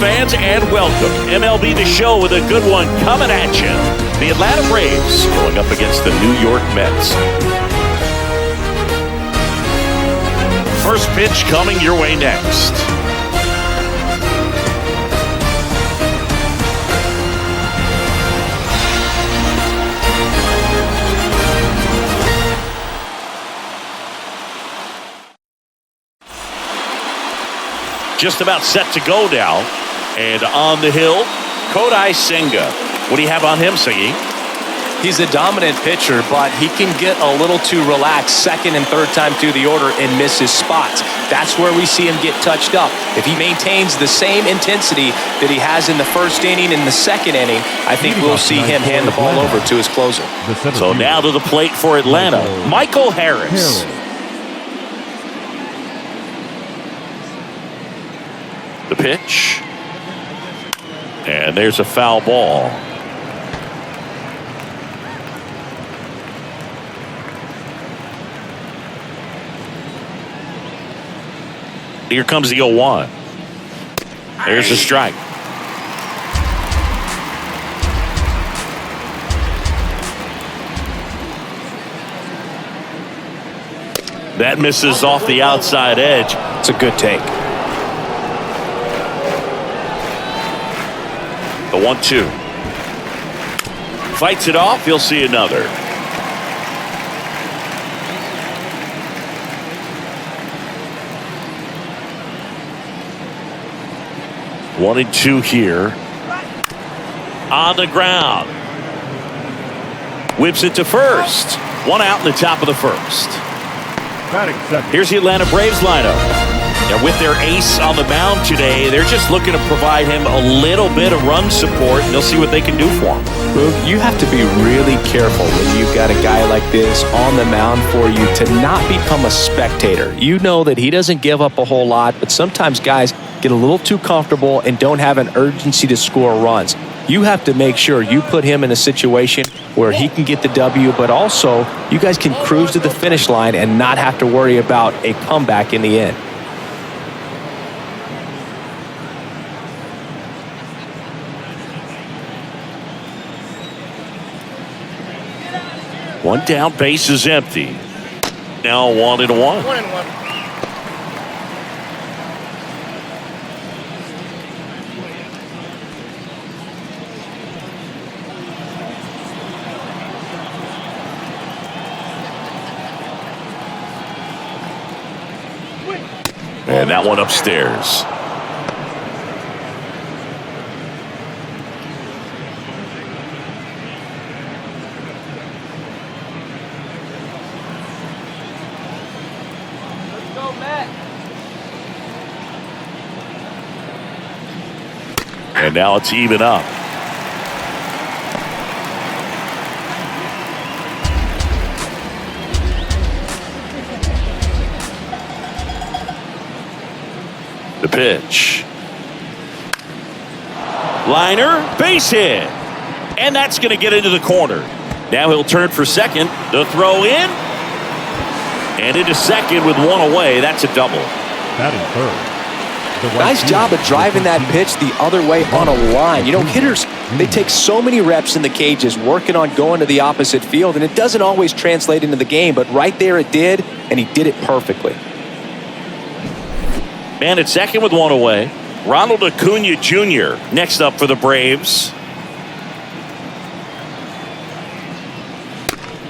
fans, and welcome. MLB The Show with a good one coming at you. The Atlanta Braves going up against the New York Mets. First pitch coming your way next. Just about set to go now. And on the hill, Kodai Senga. What do you have on him, Singy? He's a dominant pitcher, but he can get a little too relaxed second and third time through the order and miss his spots. That's where we see him get touched up. If he maintains the same intensity that he has in the first inning and the second inning, I think we'll see him hand the ball over to his closer. So now to the plate for Atlanta, Michael Harris. The pitch. And there's a foul ball. Here comes the 0-1. There's a strike. That misses off the outside edge. It's a good take. The 1-2. Fights it off. You'll see another. One and two here. On the ground. Whips it to first. One out in the top of the first. Here's the Atlanta Braves lineup. And with their ace on the mound today, they're just looking to provide him a little bit of run support, and they'll see what they can do for him. Boog, you have to be really careful when you've got a guy like this on the mound for you to not become a spectator. You know that he doesn't give up a whole lot, but sometimes guys get a little too comfortable and don't have an urgency to score runs. You have to make sure you put him in a situation where he can get the W, but also you guys can cruise to the finish line and not have to worry about a comeback in the end. One down, base is empty. Now 1-1. 1-1. And that one upstairs. And now it's even up. The pitch. Liner, base hit. And that's going to get into the corner. Now he'll turn for second. The throw in. And into second with one away. That's a double. Batting third. Nice job of driving that pitch the other way on a line. You know, hitters, they take so many reps in the cages working on going to the opposite field, and it doesn't always translate into the game, but right there it did, and he did it perfectly. Man at second with one away. Ronald Acuna Jr. next up for the Braves.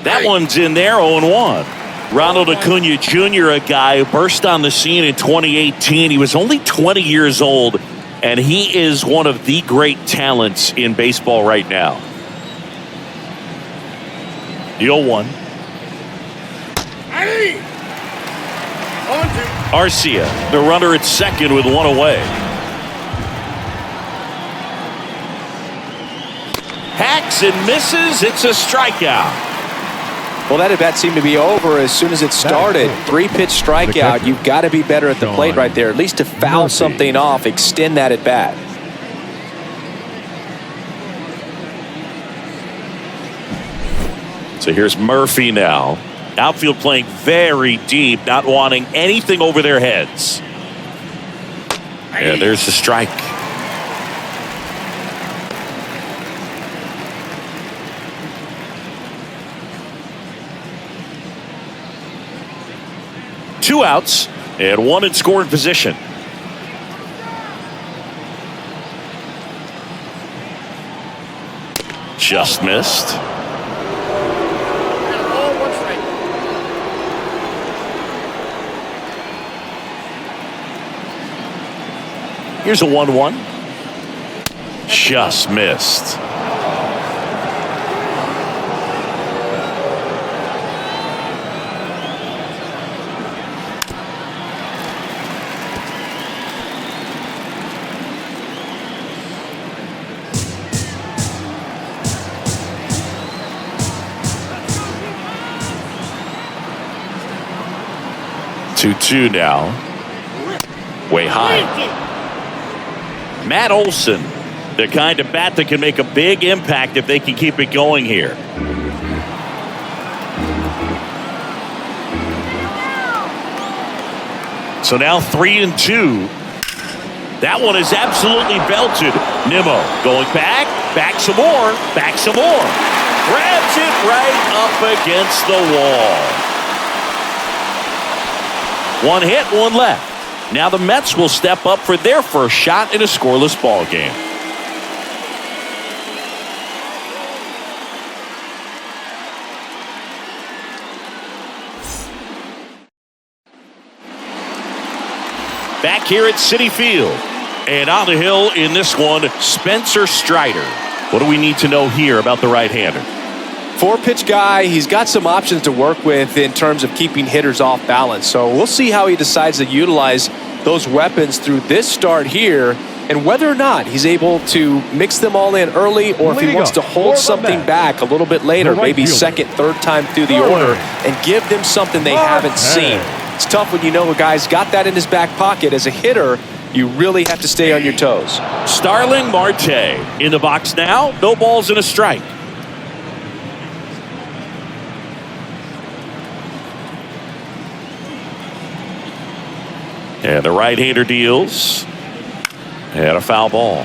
That one's in there, 0-1. Ronald Acuna Jr., a guy who burst on the scene in 2018. He was only 20 years old, and he is one of the great talents in baseball right now. The 0-1. Arcia, the runner at second with one away. Hacks and misses. It's a strikeout. Well, that at-bat seemed to be over as soon as it started. 3-pitch strikeout. You've got to be better at the plate right there, at least to foul something off, extend that at-bat. So here's Murphy now. Outfield playing very deep, not wanting anything over their heads. And there's the strike. 2 outs and 1 in scoring position. Just missed. Here's a 1-1. Just missed. Two now. Way high. Matt Olson, the kind of bat that can make a big impact if they can keep it going here. So now 3-2. That one is absolutely belted. Nimmo going back some more, grabs it right up against the wall. 1 hit, 1 left. Now the Mets will step up for their first shot in a scoreless ball game. Back here at Citi Field. And on the hill in this one, Spencer Strider. What do we need to know here about the right-hander? 4-pitch guy. He's got some options to work with in terms of keeping hitters off balance. So we'll see how he decides to utilize those weapons through this start here, and whether or not he's able to mix them all in early, or if he wants to hold something back a little bit later, maybe second, third time through the order, and give them something they haven't seen. It's tough when you know a guy's got that in his back pocket. As a hitter, you really have to stay on your toes. Starling Marte in the box now. No balls and a strike. And the right-hander deals. And a foul ball.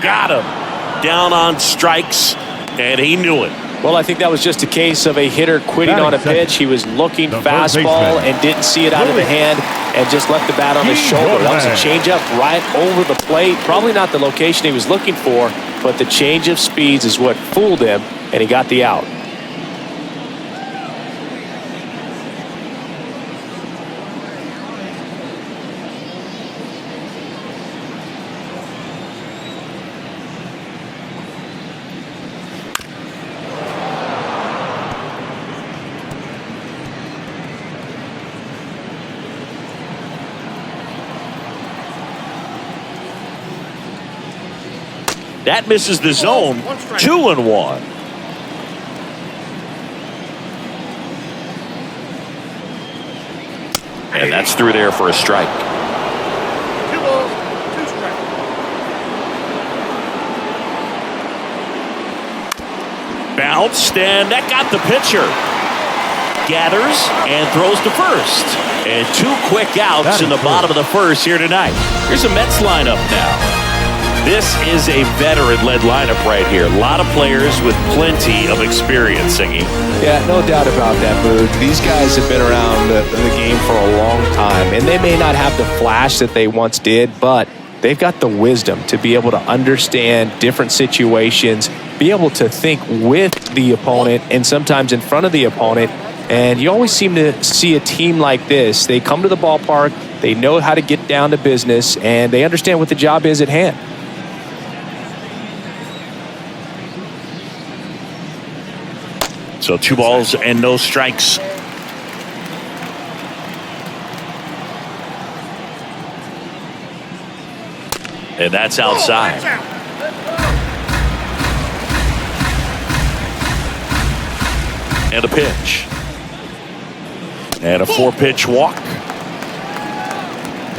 Got him. Down on strikes, and he knew it. Well, I think that was just a case of a hitter quitting on a pitch. He was looking fastball and didn't see it out of the hand and just left the bat on his shoulder. That was a changeup right over the plate. Probably not the location he was looking for, but the change of speeds is what fooled him, and he got the out. That misses the zone. 2-1. And that's through there for a strike. 2 balls, 2 strikes. Bounced, and that got the pitcher. Gathers and throws to first. And 2 quick outs in the bottom of the first here tonight. Here's a Mets lineup now. This is a veteran-led lineup right here. A lot of players with plenty of experience, Singy. Yeah, no doubt about that, Mood. These guys have been around the game for a long time, and they may not have the flash that they once did, but they've got the wisdom to be able to understand different situations, be able to think with the opponent and sometimes in front of the opponent. And you always seem to see a team like this. They come to the ballpark, they know how to get down to business, and they understand what the job is at hand. So 2 balls and no strikes. And that's outside. And a pitch. And a 4-pitch walk.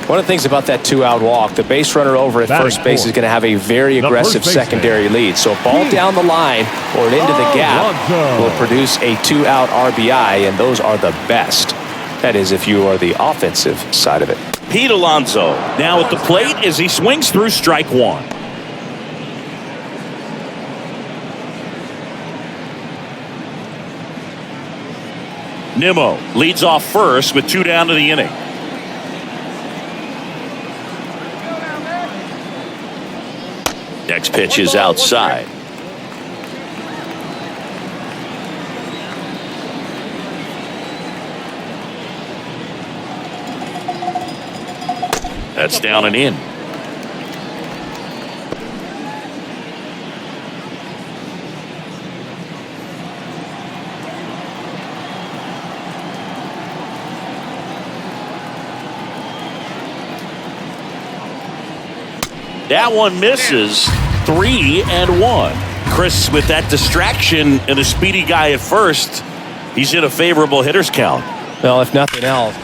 One of the things about that 2-out walk, the base runner over at first base is going to have a very aggressive secondary lead. So a ball down the line or into the gap will produce a 2-out RBI, and those are the best. That is, if you are the offensive side of it. Pete Alonso now at the plate as he swings through strike one. Nimmo leads off first with 2 down to the inning. Next pitch is outside. That's down and in. That one misses. 3-1. Chris, with that distraction and a speedy guy at first, he's in a favorable hitter's count. Well, if nothing else.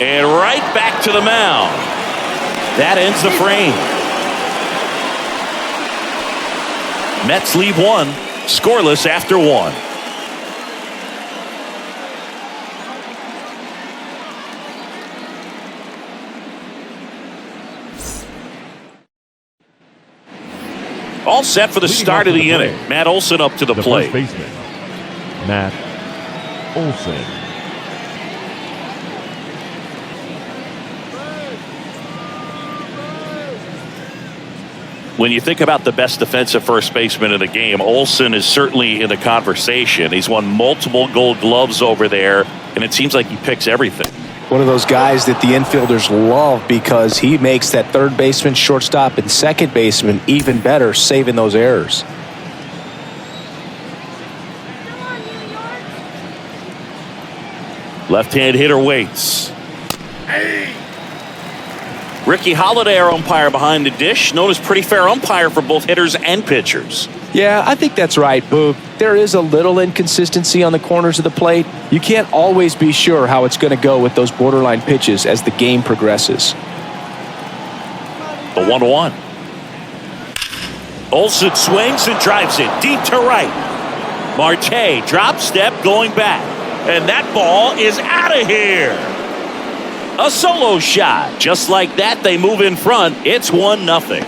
And right back to the mound. That ends the frame. Mets leave one, scoreless after one. All set for the start of the inning. Matt Olson up to the plate. First baseman, Matt Olson. When you think about the best defensive first baseman in the game, Olson is certainly in the conversation. He's won multiple Gold Gloves over there, and it seems like he picks everything. One of those guys that the infielders love because he makes that third baseman, shortstop, and second baseman even better, saving those errors. Left-hand hitter waits. Ricky Holiday, our umpire behind the dish, known as pretty fair umpire for both hitters and pitchers. Yeah, I think that's right, Boog. There is a little inconsistency on the corners of the plate. You can't always be sure how it's going to go with those borderline pitches as the game progresses. The 1-1. Olson swings and drives it deep to right. Marte drop step going back. And that ball is out of here. A solo shot. Just like that, they move in front. It's 1-0.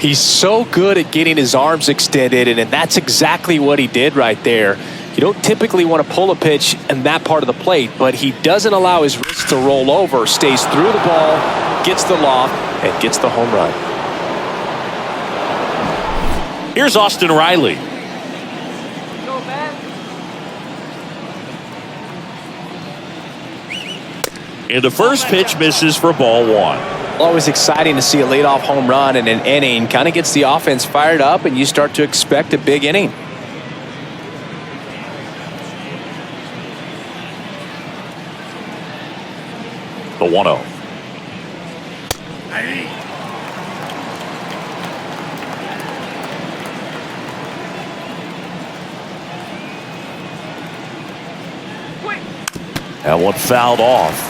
He's so good at getting his arms extended, and that's exactly what he did right there. You don't typically want to pull a pitch in that part of the plate, but he doesn't allow his wrist to roll over, stays through the ball, gets the loft, and gets the home run. Here's Austin Riley. And the first pitch misses for ball one. Always exciting to see a leadoff home run in an inning. Kind of gets the offense fired up, and you start to expect a big inning. The 1-0. That one fouled off.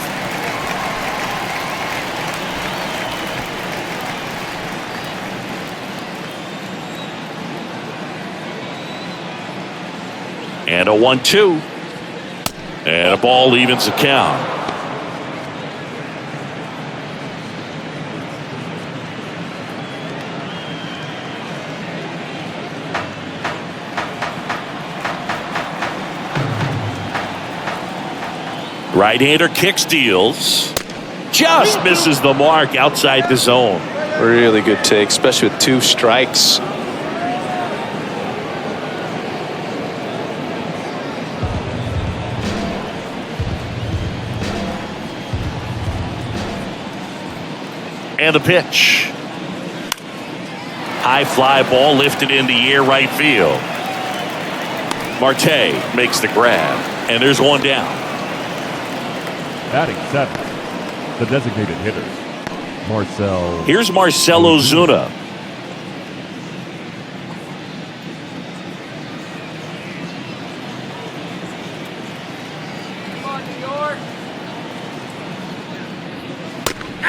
And a 1-2. And a ball evens the count. Right-hander kick steals. Just misses the mark outside the zone. Really good take, especially with 2 strikes. And the pitch. High fly ball lifted in the air right field. Marte makes the grab. And there's one down. Batting 7, the designated hitter, Marcell. Here's Marcell Ozuna.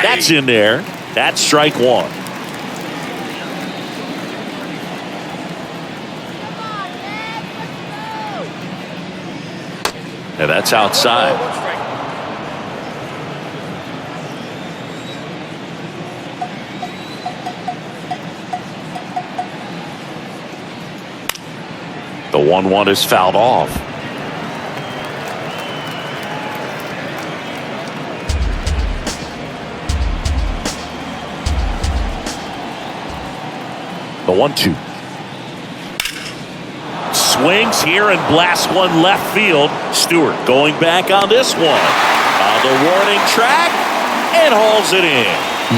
That's in there. That's strike one. And that's outside. The 1-1 is fouled off. The 1-2. Swings here and blasts one left field. Stewart going back on this one. On the warning track and hauls it in.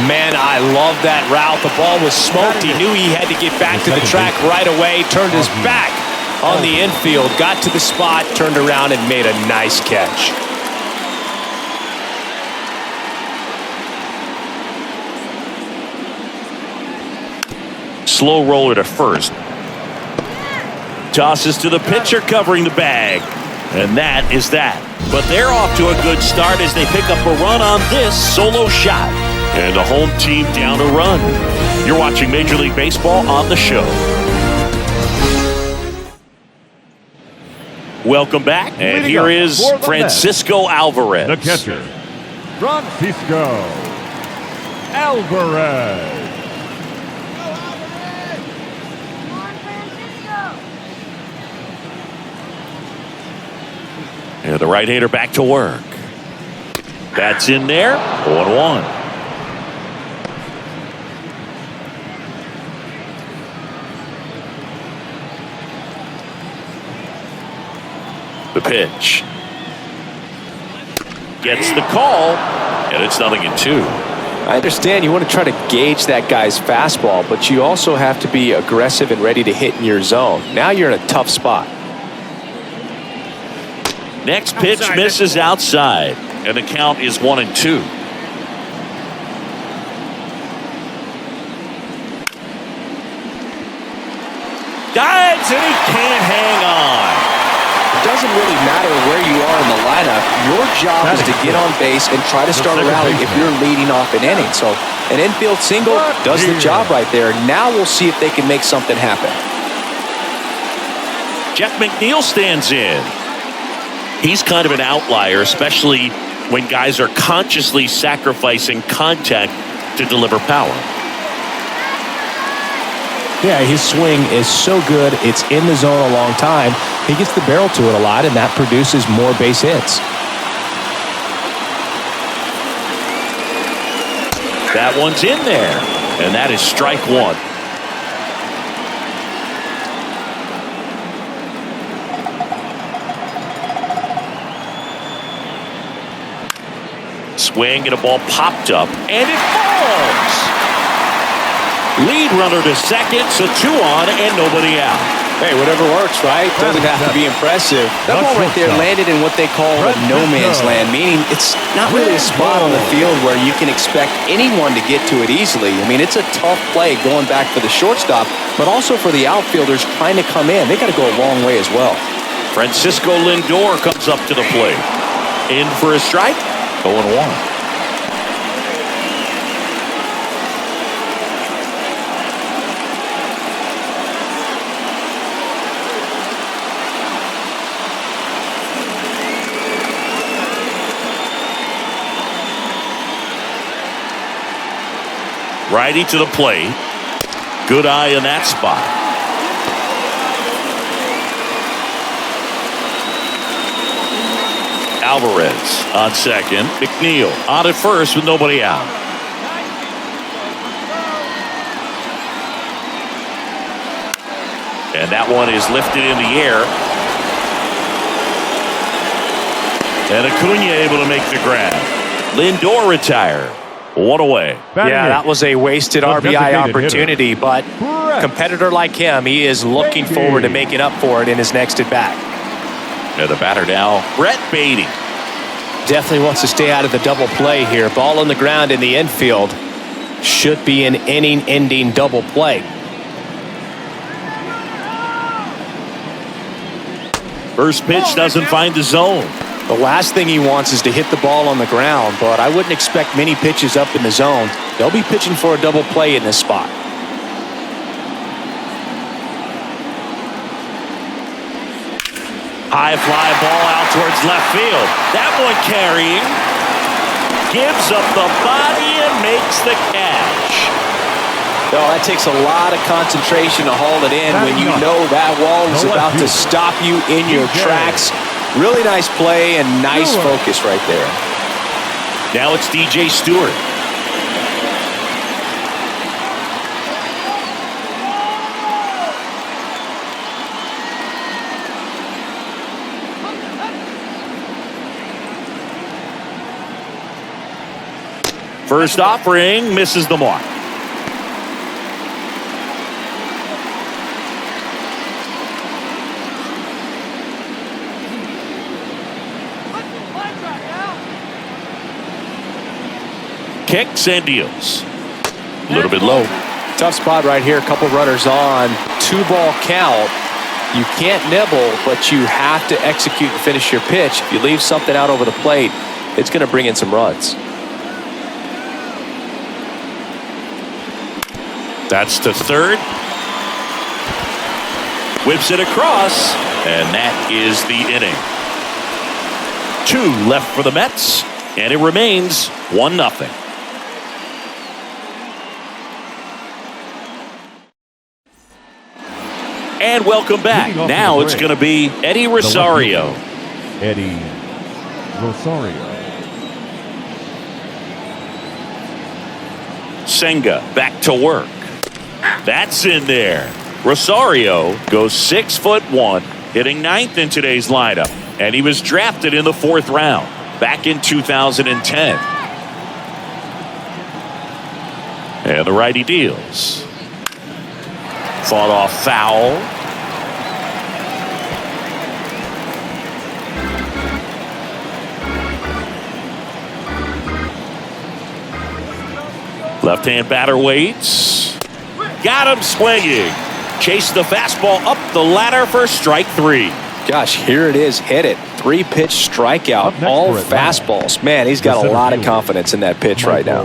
Man, I love that route. The ball was smoked. He knew he had to get back to the track right away. Turned his back on the infield. Got to the spot, turned around, and made a nice catch. Slow roller to first. Tosses to the pitcher covering the bag. And that is that. But they're off to a good start as they pick up a run on this solo shot. And the home team down a run. You're watching Major League Baseball on the show. Welcome back. And here is Francisco Alvarez. The catcher, Francisco Alvarez. And the right-hander back to work. That's in there. 1-1. The pitch. Gets the call. And it's 0-2. I understand you want to try to gauge that guy's fastball, but you also have to be aggressive and ready to hit in your zone. Now you're in a tough spot. Next pitch misses outside, and the count is 1-2. Dives, and he can't hang on. It doesn't really matter where you are in the lineup. Your job is to get on base and try to start a rally if you're leading off an inning. So an infield single does the job right there. Now we'll see if they can make something happen. Jeff McNeil stands in. He's kind of an outlier, especially when guys are consciously sacrificing contact to deliver power. Yeah, his swing is so good. It's in the zone a long time. He gets the barrel to it a lot, and that produces more base hits. That one's in there, and that is strike one. Swing and a ball popped up, and it falls. Lead runner to second, so 2 on and nobody out. Hey, whatever works, right? Doesn't have to be impressive. That ball right there landed in what they call a no man's land, meaning it's not really a spot on the field where you can expect anyone to get to it easily. I mean, it's a tough play going back for the shortstop, but also for the outfielders trying to come in. They got to go a long way as well. Francisco Lindor comes up to the plate. In for a strike. 0-1. Righty to the plate. Good eye in that spot. Alvarez on second. McNeil on at first with nobody out. And that one is lifted in the air. And Acuna able to make the grab. Lindor retired. 1 away. Yeah, that was a wasted RBI opportunity, but a competitor like him, he is looking forward to making up for it in his next at-bat. Yeah, the batter now, Brett Beatty. Definitely wants to stay out of the double play here. Ball on the ground in the infield. Should be an inning-ending double play. First pitch doesn't find the zone. The last thing he wants is to hit the ball on the ground, but I wouldn't expect many pitches up in the zone. They'll be pitching for a double play in this spot. High fly ball out towards left field. That one carrying. Gives up the body and makes the catch. Oh, that takes a lot of concentration to haul it in when you know that wall is about to stop you in your tracks. Really nice play and nice focus right there. Now it's DJ Stewart. First offering misses the mark. Kicks and deals. A little bit low. Tough spot right here. A couple runners on. 2-ball count. You can't nibble, but you have to execute and finish your pitch. If you leave something out over the plate, it's going to bring in some runs. That's to third. Whips it across, and that is the inning. 2 left for the Mets, and it remains 1-0. And welcome back. Now it's going to be Eddie Rosario. Eddie Rosario. Senga back to work. That's in there. Rosario goes 6'1", hitting 9th in today's lineup. And he was drafted in the 4th round back in 2010. And the righty deals. Fought off foul. Left-hand batter waits. Got him swinging. Chased the fastball up the ladder for strike 3. Gosh, here it is. Hit it. 3-pitch strikeout. All fastballs. Man, he's got a lot of confidence in that pitch right now.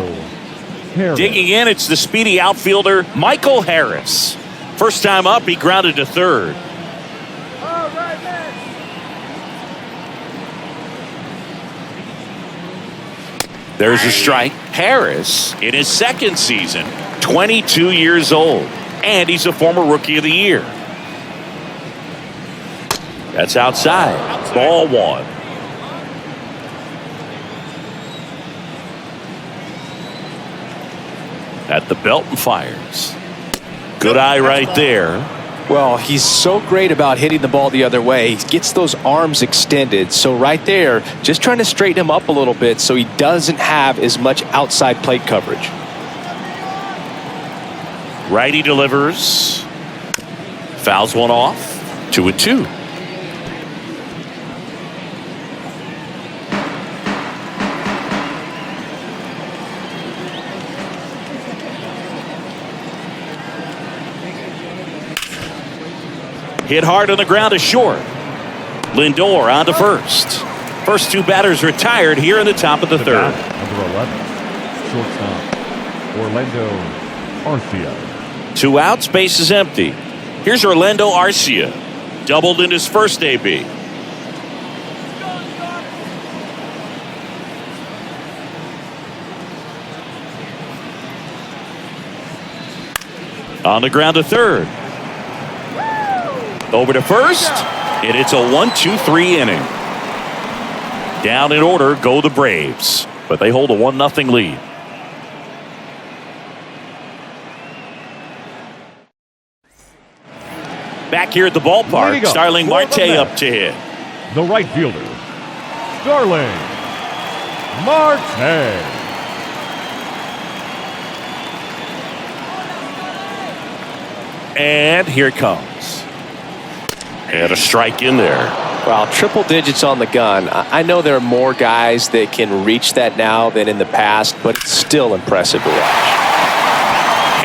Digging in, it's the speedy outfielder, Michael Harris. First time up, he grounded to third. There's a strike. Harris, in his 2nd season, 22 years old. And he's a former Rookie of the Year. That's outside. Ball 1. At the belt and fires. Good eye right there. Well, he's so great about hitting the ball the other way. He gets those arms extended. So right there, just trying to straighten him up a little bit so he doesn't have as much outside plate coverage. Righty delivers. Fouls one off. 2-2. Hit hard on the ground is short. Lindor on to first. First 2 batters retired here in the top of the 3rd. Number 11, shortstop, Orlando Arcia. 2 outs, base is empty. Here's Orlando Arcia. Doubled in his first AB. On the ground to third. Over to first, and it's a 1-2-3 inning. Down in order go the Braves, but they hold a 1-0 lead. Back here at the ballpark, Starling Marte up to hit. The right fielder, Starling Marte. And here it comes. And a strike in there. Well, triple digits on the gun. I know there are more guys that can reach that now than in the past, but it's still impressive to watch.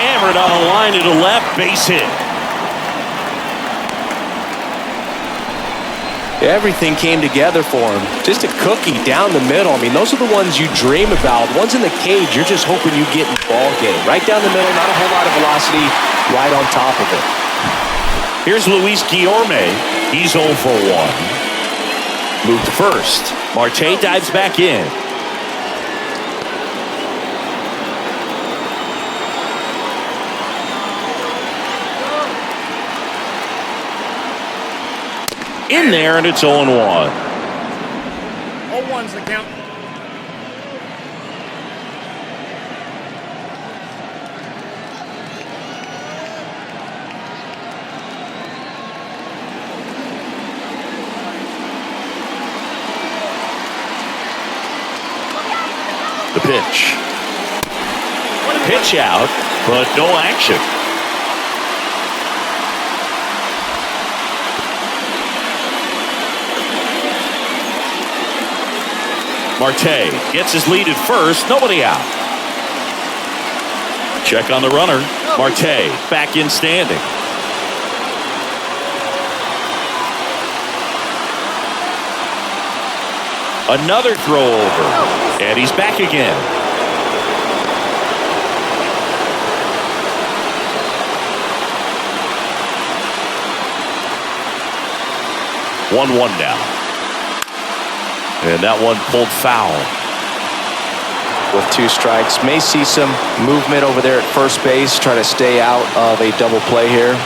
Hammered on a line to the left, base hit. Everything came together for him. Just a cookie down the middle. I mean, those are the ones you dream about. Ones in the cage, you're just hoping you get in the ball game. Right down the middle, not a whole lot of velocity, right on top of it. Here's Luis Guillorme. He's 0 for 1. Move to first. Marte dives back in. In there, and it's 0-1. 0-1's the count. The pitch. Pitch out, but no action. Marte gets his lead at first. Nobody out. Check on the runner. Marte back in standing. Another throw over. And he's back again. One now. And that one pulled foul. With 2 strikes. May see some movement over there at first base. Try to stay out of a double play here.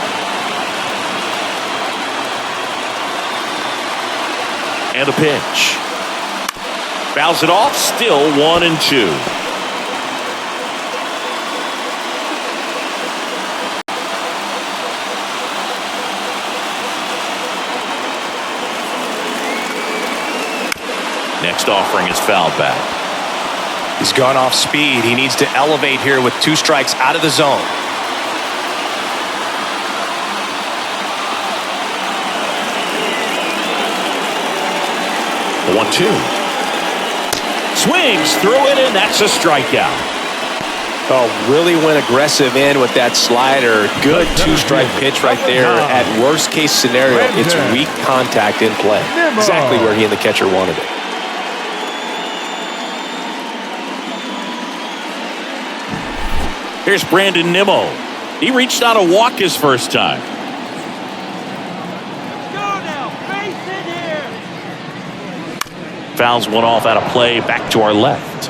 And a pitch. Fouls it off. Still 1-2. Next offering is fouled back. He's gone off speed. He needs to elevate here with 2 strikes out of the zone. The 1-2. Swings through it, and that's a strikeout. Oh, really went aggressive in with that slider. Good 2-strike pitch right there. At worst case scenario, it's weak contact in play. Exactly where he and the catcher wanted it. Here's Brandon Nimmo. He reached out a walk his first time. Fouls one off out of play, back to our left.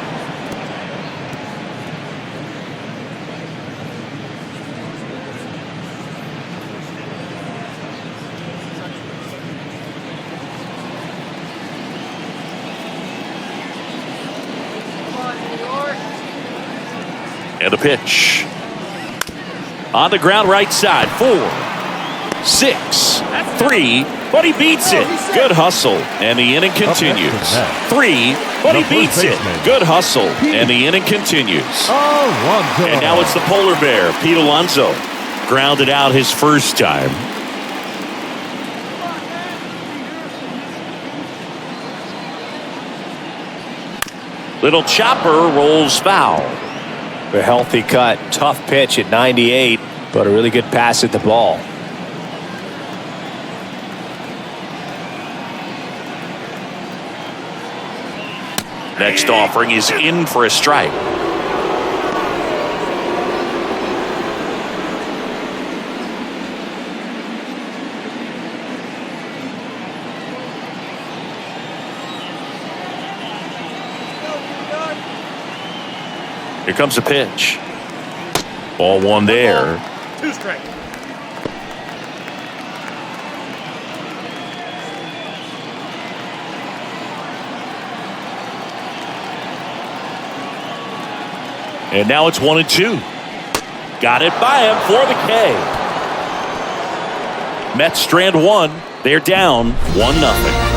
And a pitch. On the ground right side. 4, 6, 3, but he beats it. Good hustle, and the inning continues. 3, but he beats it. Good hustle, and the inning continues. And now it's the polar bear, Pete Alonso. Grounded out his first time. Little chopper rolls foul. A healthy cut. Tough pitch at 98, but a really good pass at the ball. Next offering is in for a strike. Here comes a pitch. Ball 1 there. 2 strikes. And now it's 1-2. Got it by him for the K. Mets strand 1. They're down 1-0.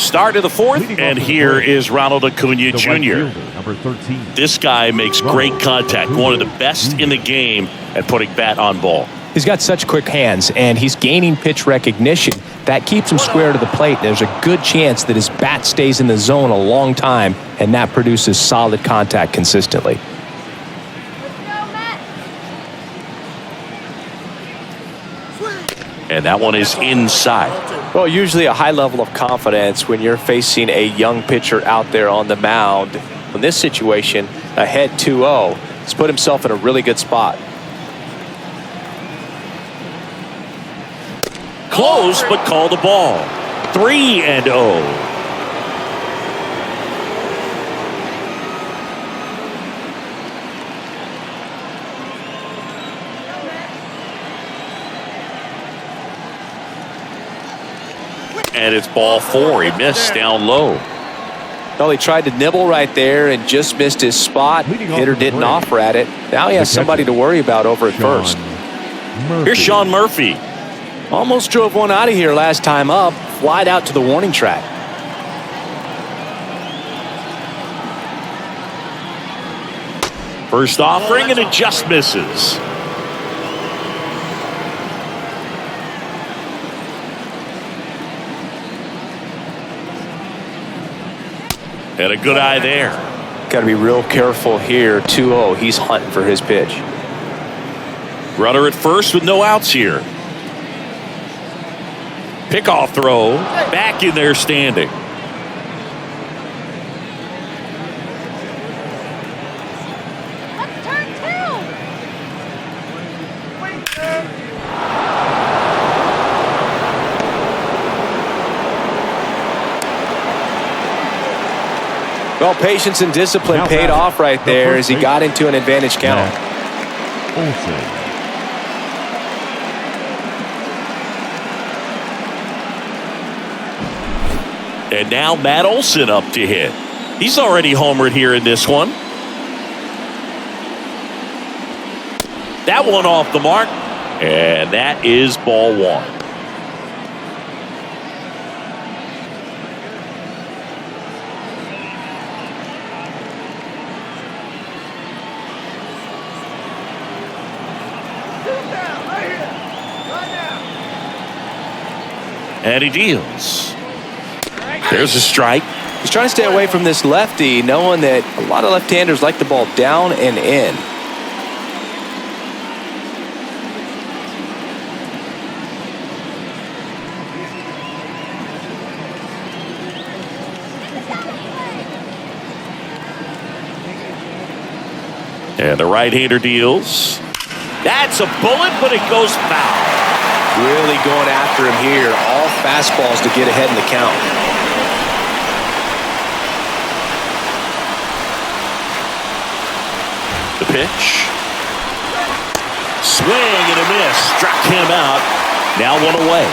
Start of the fourth, and here is Ronald Acuna Jr. Number 13. This guy makes great contact, one of the best in the game at putting bat on ball. He's got such quick hands, and he's gaining pitch recognition. That keeps him square to the plate. There's a good chance that his bat stays in the zone a long time, and that produces solid contact consistently. And that one is inside. Well, usually a high level of confidence when you're facing a young pitcher out there on the mound. In this situation, ahead 2-0, he's put himself in a really good spot. Close, but called the ball. 3-0. And it's ball 4. He missed down low. Well, he tried to nibble right there and just missed his spot. Hitter didn't offer at it. Now he has somebody to worry about over at first. Here's Sean Murphy. Almost drove one out of here last time up. Flied out to the warning track. First offering, and it just misses. And a good eye there. Got to be real careful here. 2-0. He's hunting for his pitch. Runner at first with no outs here. Pickoff throw. Back in there standing. Let's turn 2. Well, patience and discipline paid off right there as he got into an advantage count. And now Matt Olson up to hit. He's already homered here in this one. That one off the mark. And that is ball 1. And he deals. There's a strike. He's trying to stay away from this lefty, knowing that a lot of left-handers like the ball down and in. And the right-hander deals. That's a bullet, but it goes foul. Really going after him here. All fastballs to get ahead in the count. The pitch. Swing and a miss. Struck him out. Now 1 away.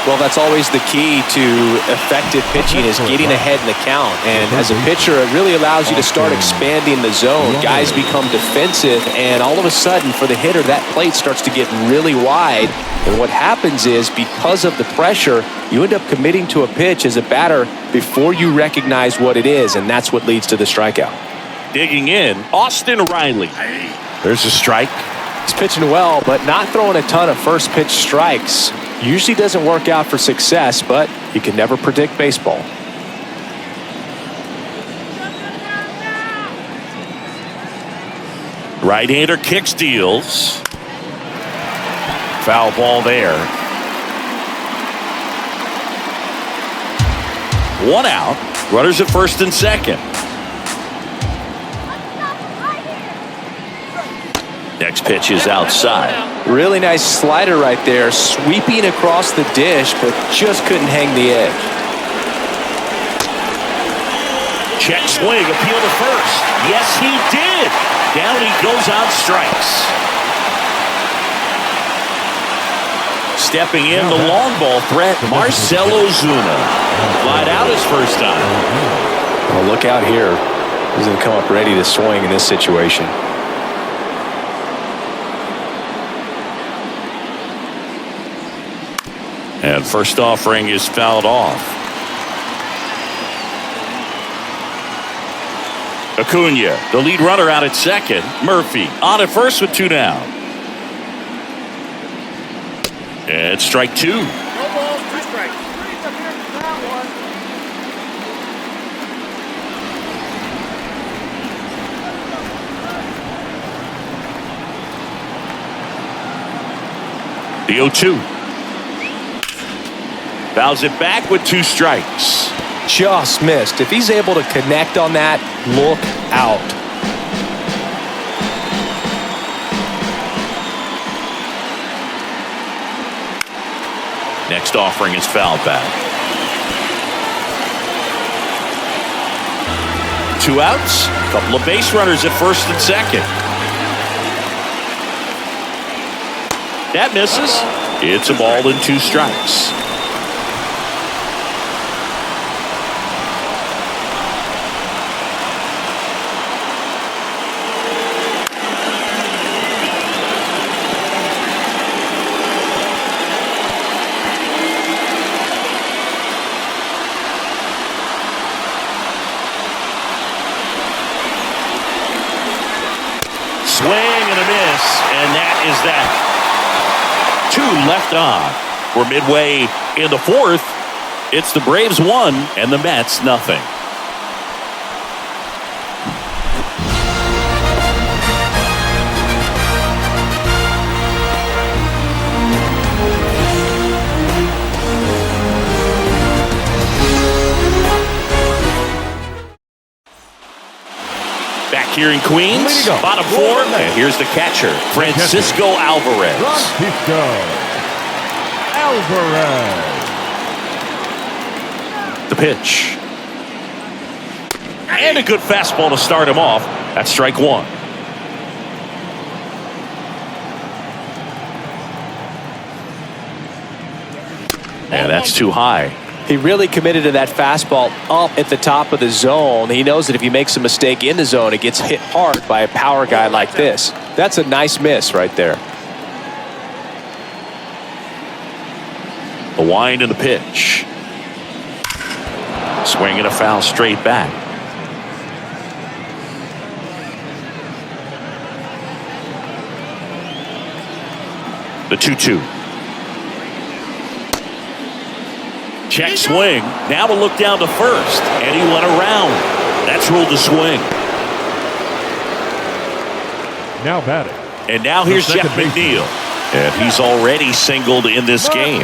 Well, that's always the key to effective pitching is getting ahead in the count. And as a pitcher, it really allows you to start expanding the zone. Guys become defensive, and all of a sudden, for the hitter, that plate starts to get really wide. And what happens is, because of the pressure, you end up committing to a pitch as a batter before you recognize what it is, and that's what leads to the strikeout. Digging in, Austin Riley. There's a strike. He's pitching well, but not throwing a ton of first pitch strikes. Usually doesn't work out for success, but you can never predict baseball. Right-hander kicks, deals. Foul ball there. 1 out. Runners at first and second. Next pitch is outside. Really nice slider right there, sweeping across the dish, but just couldn't hang the edge. Check swing, appeal to first. Yes, he did. Down he goes on strikes. Stepping in, the long ball threat, Marcell Ozuna. Flied out his first time. Well, look out here. He's going to come up ready to swing in this situation. And first offering is fouled off. Acuna, the lead runner out at second. Murphy on at first with 2 down. And strike 2. No balls, 2 strikes. Freeze up here for that one. The 0-2. Fouls it back with 2 strikes. Just missed. If he's able to connect on that, look out. Next offering is fouled back. 2 outs. Couple of base runners at first and second. That misses. It's a ball and 2 strikes. Swing and a miss, and that is that. 2 left on. We're midway in the 4th. It's the Braves 1 and the Mets nothing. Back here in Queens, bottom 4, and here's the catcher, Francisco Alvarez. Francisco Alvarez. The pitch. And a good fastball to start him off. That's strike 1. And that's too high. He really committed to that fastball up at the top of the zone. He knows that if he makes a mistake in the zone, it gets hit hard by a power guy like this. That's a nice miss right there. The wind and the pitch. Swing and a foul straight back. The 2-2. Check swing. Now a look down to first. And he went around. That's ruled a swing. Now batting. And now here's Jeff McNeil. And he's already singled in this game.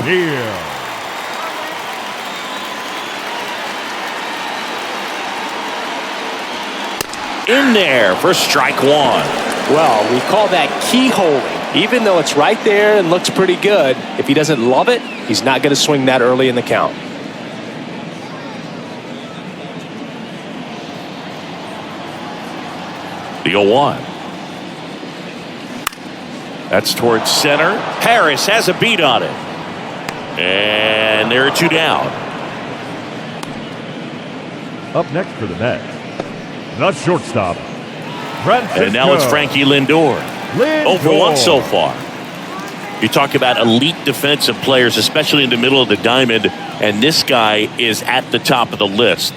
In there for strike 1. Well, we call that keyholing. Even though it's right there and looks pretty good, if he doesn't love it, he's not going to swing that early in the count. The 0-1. That's towards center. Harris has a beat on it. And there are 2 down. Up next for the Mets, the shortstop, Francisco. And now it's Frankie Lindor. 0 for 1 so far. You talk about elite defensive players, especially in the middle of the diamond, and this guy is at the top of the list.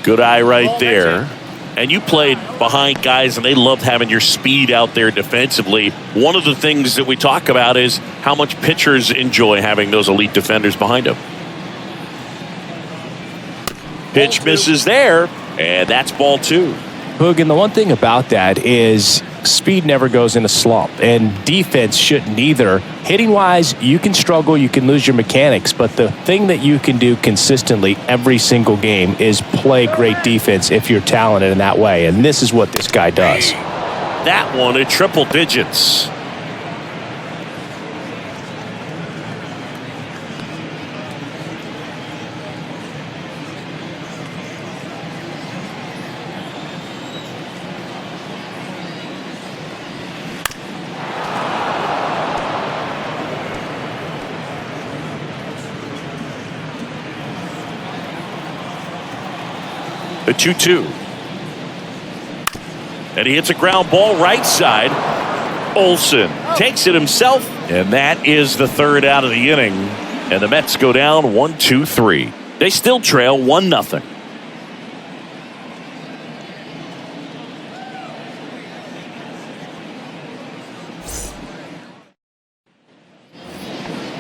Good eye right there. And you played behind guys, and they loved having your speed out there defensively. One of the things that we talk about is how much pitchers enjoy having those elite defenders behind them. Pitch misses there, and that's ball 2. Hoog, and the one thing about that is speed never goes in a slump, and defense shouldn't either. Hitting-wise, you can struggle, you can lose your mechanics, but the thing that you can do consistently every single game is play great defense if you're talented in that way, and this is what this guy does. That one at triple digits. The 2-2. And he hits a ground ball right side. Olsen takes it himself, and that is the 3rd out of the inning. And the Mets go down 1-2-3. They still trail 1-0.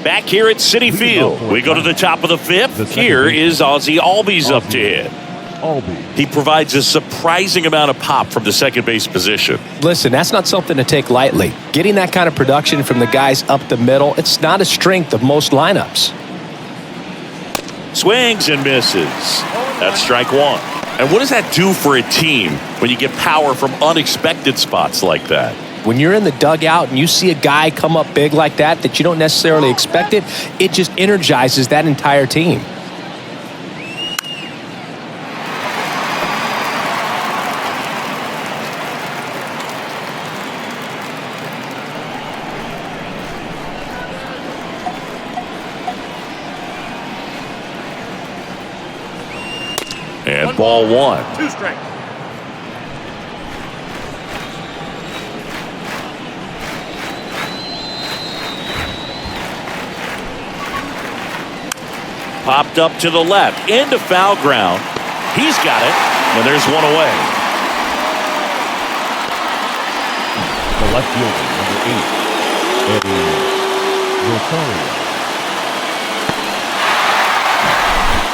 Back here at Citi Field, we go to the top of the fifth. Here is Ozzie Albies up to hit. He provides a surprising amount of pop from the second base position. Listen, that's not something to take lightly. Getting that kind of production from the guys up the middle, it's not a strength of most lineups. Swings and misses. That's strike one. And what does that do for a team when you get power from unexpected spots like that? When you're in the dugout and you see a guy come up big like that you don't necessarily expect it, it just energizes that entire team. And ball one. 2 strikes. Popped up to the left, into foul ground. He's got it, and there's one away. The left fielder, number 8, Eddie Rosario.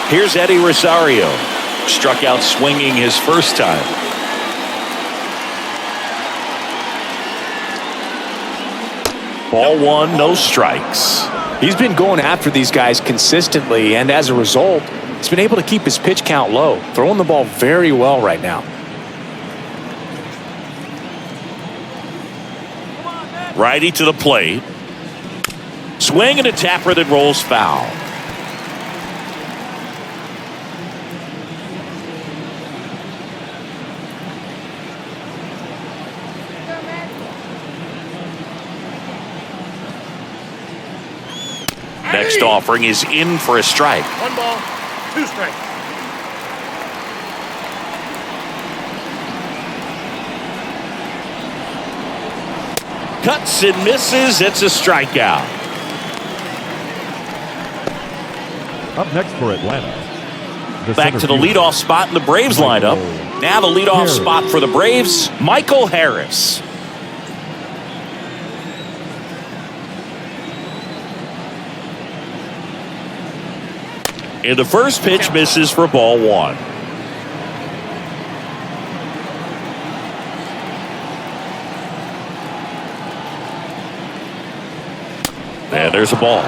Here's Eddie Rosario. Struck out swinging his first time. Ball one, no strikes. He's been going after these guys consistently, and as a result, he's been able to keep his pitch count low, throwing the ball very well right now. Righty to the plate. Swing and a tapper that rolls foul. Next offering is in for a strike. 1 ball, 2 strikes. Cuts and misses. It's a strikeout. Up next for Atlanta. Back to the leadoff spot in the Braves lineup. Now the leadoff spot for the Braves, Michael Harris. And the first pitch misses for ball one. And there's a ball.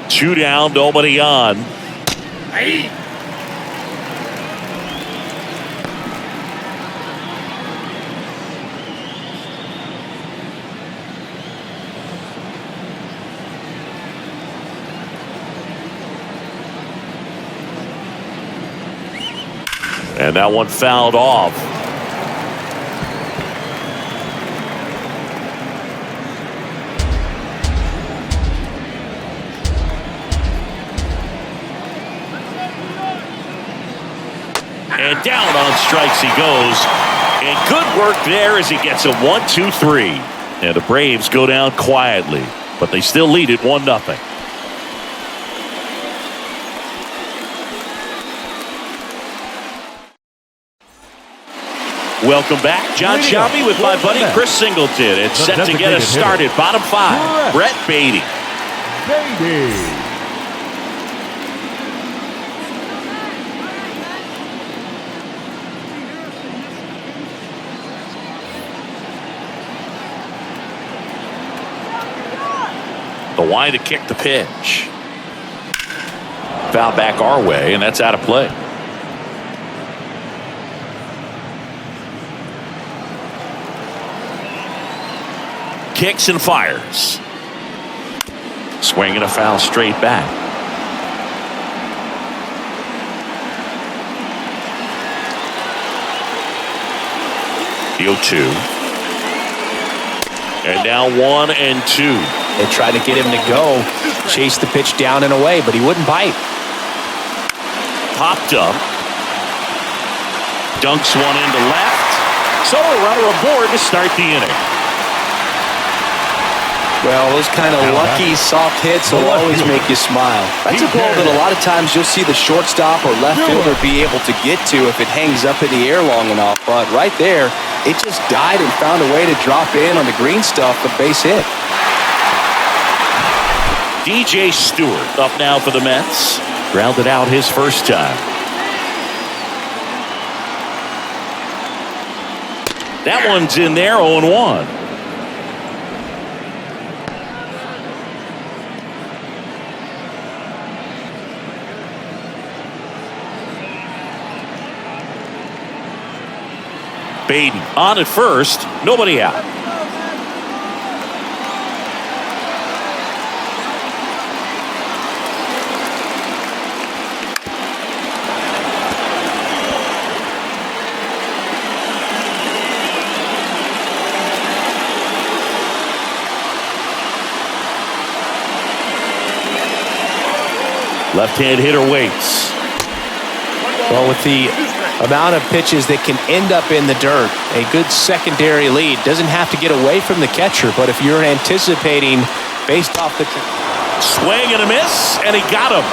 Two down, nobody on. Hey. And that one fouled off. And down on strikes he goes. And good work there as he gets a 1-2-3. And the Braves go down quietly, but they still lead it 1-0. Welcome back. John Shelby with my buddy Chris Singleton. It's set to get us started. Bottom 5, Brett Beatty. The wide to kick the pitch. Foul back our way, and that's out of play. Kicks and fires. Swing and a foul straight back. The 0-2. And now 1-2. They tried to get him to go, chase the pitch down and away, but he wouldn't bite. Popped up. Dunks one into left. So a runner aboard to start the inning. Well, those kind of lucky, soft hits will always make you smile. That's a ball that a lot of times you'll see the shortstop or left fielder be able to get to if it hangs up in the air long enough. But right there, it just died and found a way to drop in on the green stuff, a base hit. DJ Stewart up now for the Mets. Grounded out his first time. That one's in there, 0-1. Baden on at first, nobody out. Left-hand hitter waits. Well, with the amount of pitches that can end up in the dirt, a good secondary lead doesn't have to get away from the catcher, but if you're anticipating based off the swing and a miss, and he got him.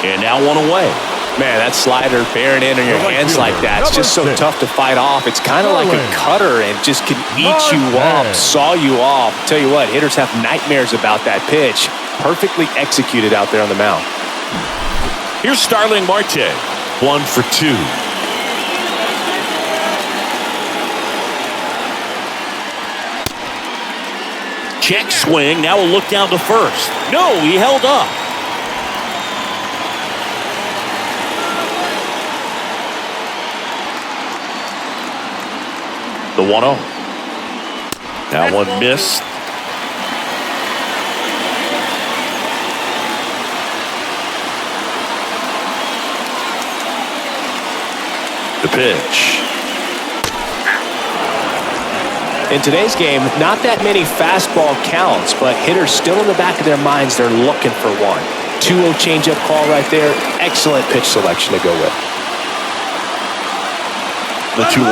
And now one away. Man, that slider bearing in on your hands like that, it's just so tough to fight off. It's kind of like a cutter and just can eat you up, saw you off. Tell you what, hitters have nightmares about that pitch. Perfectly executed out there on the mound. Here's Starling Marte, 1 for 2. Check swing. Now we'll look down to first. No, he held up. The 1-0. That one missed. The pitch. In today's game, not that many fastball counts, but hitters still in the back of their minds, they're looking for one. 2-0 changeup call right there. Excellent pitch selection to go with. The 2-1.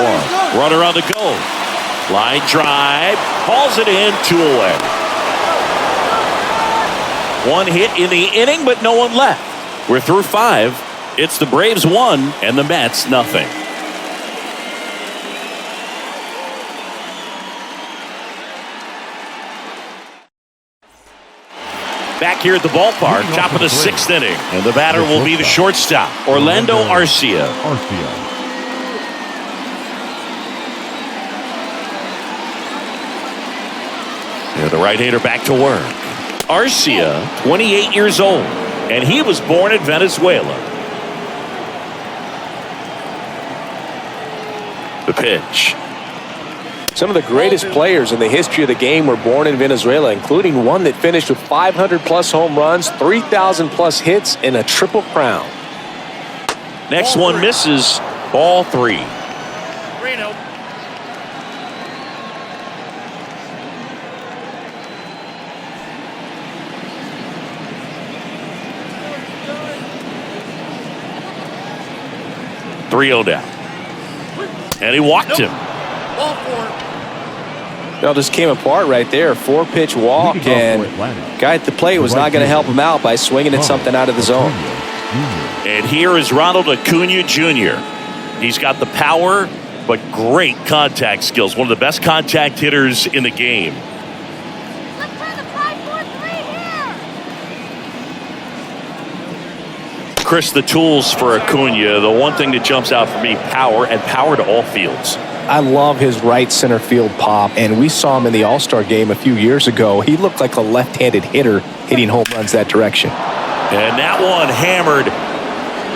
Runner on the go. Line drive. Hauls it in, 2 away. One hit in the inning, but no one left. We're through 5. It's the Braves 1 and the Mets nothing. Back here at the ballpark, top of the 6th inning. And the batter will be the shortstop, Orlando Arcia. And the right-hander back to work. Arcia, 28 years old, and he was born in Venezuela. The pitch. Some of the greatest players in the history of the game were born in Venezuela, including one that finished with 500-plus home runs, 3,000-plus hits, and a triple crown. Next one misses. Ball 3. Reno. down. And he walked him. Ball 4. It all just came apart right there. 4-pitch walk, and guy at the plate was not going to help him out by swinging at something out of the zone. And here is Ronald Acuna Jr. He's got the power, but great contact skills. One of the best contact hitters in the game. Let's try the 5-4-3 here. Chris, the tools for Acuna, the one thing that jumps out for me, power, and power to all fields. I love his right center field pop, and we saw him in the All-Star game a few years ago. He looked like a left-handed hitter hitting home runs that direction. And that one hammered.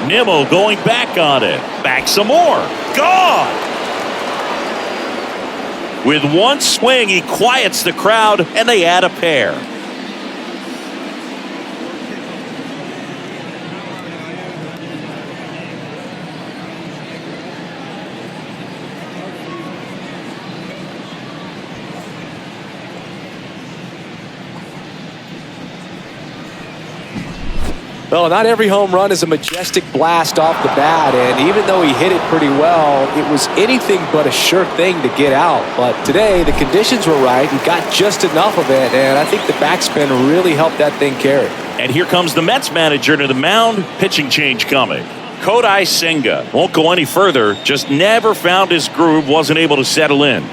Nimmo going back on it. Back some more. Gone! With one swing, he quiets the crowd, and they add a pair. Well, not every home run is a majestic blast off the bat, and even though he hit it pretty well, it was anything but a sure thing to get out. But today, the conditions were right. He got just enough of it, and I think the backspin really helped that thing carry. And here comes the Mets manager to the mound. Pitching change coming. Kodai Senga won't go any further. Just never found his groove. Wasn't able to settle in.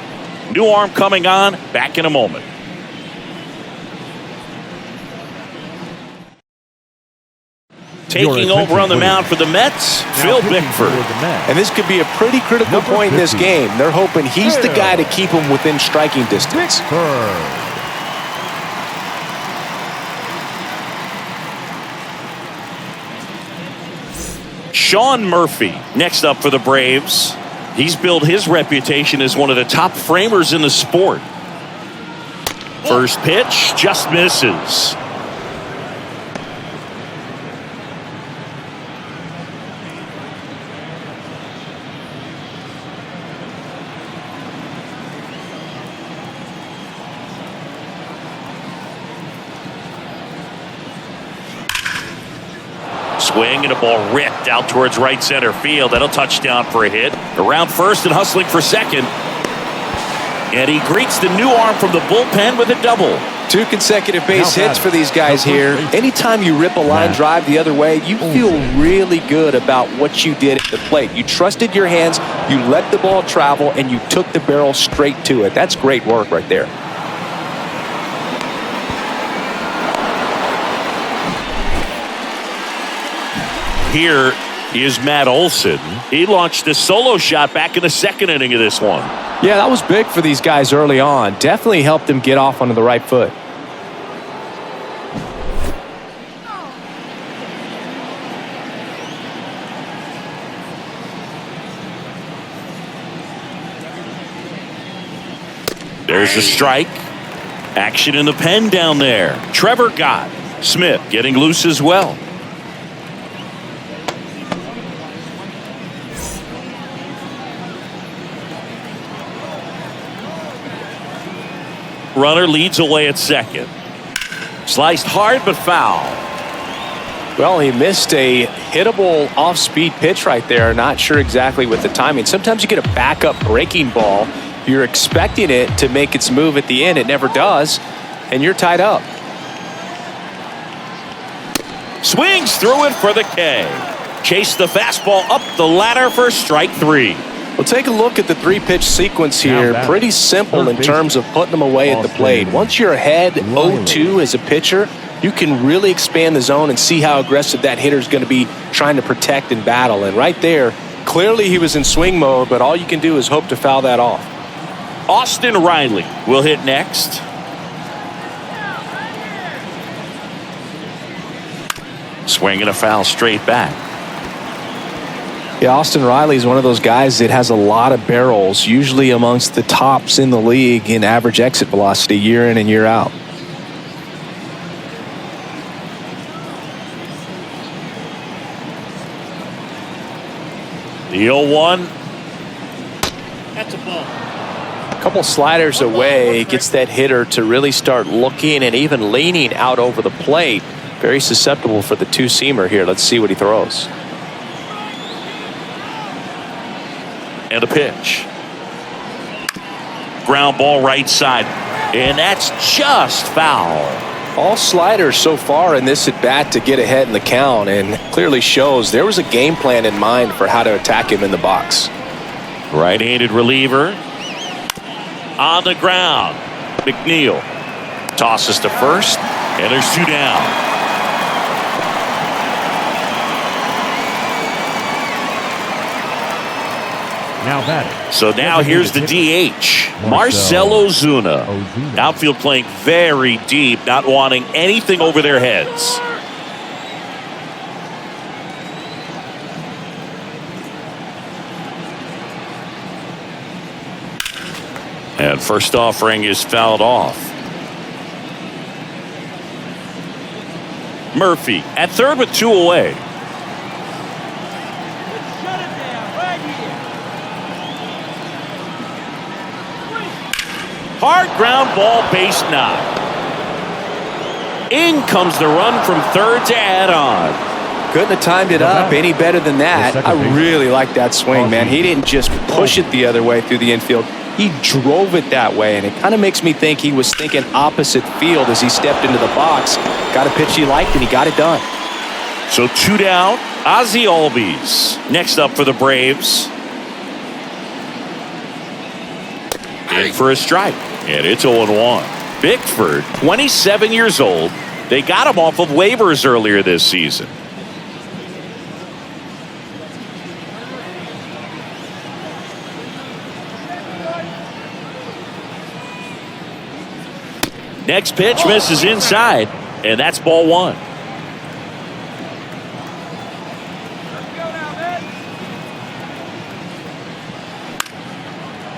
New arm coming on. Back in a moment. Taking over on the mound for the Mets, Phil Bickford. And this could be a pretty critical point in this game. They're hoping he's the guy to keep them within striking distance. Sean Murphy next up for the Braves. He's built his reputation as one of the top framers in the sport. First pitch just misses. Swing and a ball ripped out towards right center field. That'll touch down for a hit. Around first and hustling for second. And he greets the new arm from the bullpen with a double. 2 consecutive base hits for these guys here. Anytime you rip a line drive the other way, you feel really good about what you did at the plate. You trusted your hands, you let the ball travel, and you took the barrel straight to it. That's great work right there. Here is Matt Olson. He launched a solo shot back in the second inning of this one. Yeah, that was big for these guys early on. Definitely helped them get off onto the right foot. There's a strike. Action in the pen down there. Trevor Gott. Smith getting loose as well. Runner leads away at second. Sliced hard but foul. Well, he missed a hittable off-speed pitch right there. Not sure exactly with the timing. Sometimes you get a backup breaking ball. You're expecting it to make its move at the end. It never does, and you're tied up. Swings through it for the K. Chase the fastball up the ladder for strike 3. Well, take a look at the 3-pitch sequence here. Pretty simple in terms of putting them away at the plate. Once you're ahead 0-2 as a pitcher, you can really expand the zone and see how aggressive that hitter is going to be trying to protect and battle. And right there, clearly he was in swing mode, but all you can do is hope to foul that off. Austin Riley will hit next. Swing and a foul straight back. Yeah, Austin Riley is one of those guys that has a lot of barrels, usually amongst the tops in the league in average exit velocity year in and year out. The 0-1. That's a ball. A couple sliders away gets that hitter to really start looking and even leaning out over the plate. Very susceptible for the two-seamer here. Let's see what he throws. And a pitch. Ground ball right side. And that's just foul. All sliders so far in this at-bat to get ahead in the count, and clearly shows there was a game plan in mind for how to attack him in the box. Right-handed reliever. On the ground. McNeil tosses to first. And there's 2 down. Now batting. So now here's the DH, Marcell Ozuna. Outfield playing very deep, not wanting anything over their heads. And first offering is fouled off. Murphy at third with 2 away. Hard ground ball, base knock. In comes the run from third to add on. Couldn't have timed it up any better than that. I really like that swing, man. He didn't just push it the other way through the infield. He drove it that way, and it kind of makes me think he was thinking opposite field as he stepped into the box. Got a pitch he liked, and he got it done. So 2 down. Ozzie Albies next up for the Braves. In for a strike, and it's 0-1. Bickford, 27 years old. They got him off of waivers earlier this season. Next pitch misses inside, and that's ball 1.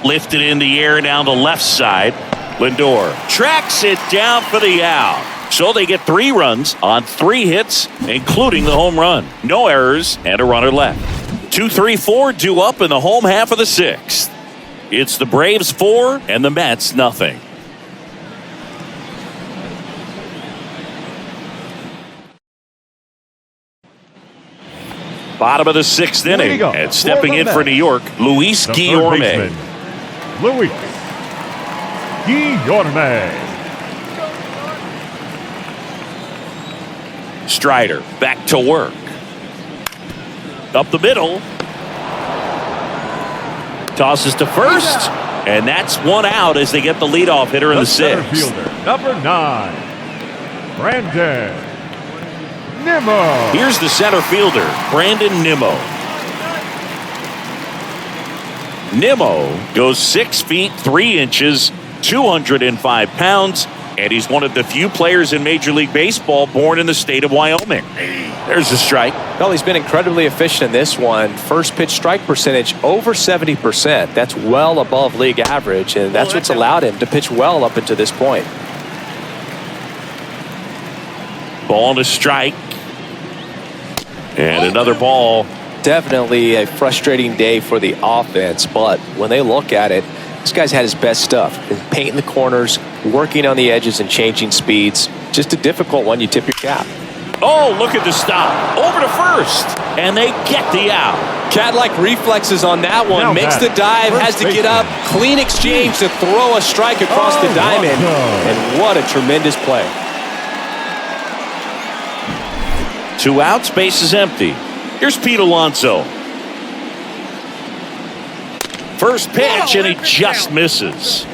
Lifted in the air down the left side. Lindor tracks it down for the out. So they get 3 runs on 3 hits, including the home run. No errors and a runner left. 2-3-4 due up in the home half of the 6th. It's the Braves 4 and the Mets nothing. Bottom of the 6th inning, and stepping in for New York, Luis Guillorme. Luis Guillorme. Strider back to work. Up the middle. Tosses to first, and that's 1 out as they get the leadoff hitter in the 6th. Fielder, number 9, Brandon Nimmo. Here's the center fielder, Brandon Nimmo. Nimmo goes 6 feet 3 inches, 205 pounds, and he's one of the few players in Major League Baseball born in the state of Wyoming. There's a strike. Well, he's been incredibly efficient in this one. First pitch strike percentage over 70%. That's well above league average, and that's what's allowed him to pitch well up until this point. Ball and a strike. And another ball. Definitely a frustrating day for the offense, but when they look at it, this guy's had his best stuff. Painting the corners, working on the edges, and changing speeds. Just a difficult one. You tip your cap. Oh, look at the stop. Over to first. And they get the out. Cat-like reflexes on that one. Makes the dive, has to get up. Clean exchange to throw a strike across the diamond. And what a tremendous play. 2 outs, base is empty. Here's Pete Alonso. First pitch, and he just misses.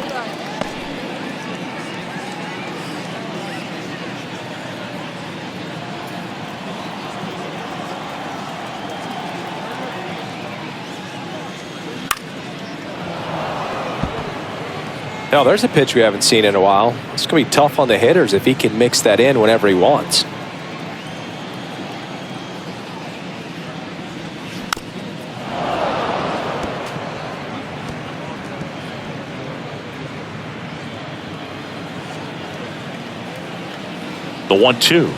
Now, there's a pitch we haven't seen in a while. It's going to be tough on the hitters if he can mix that in whenever he wants. The 1-2.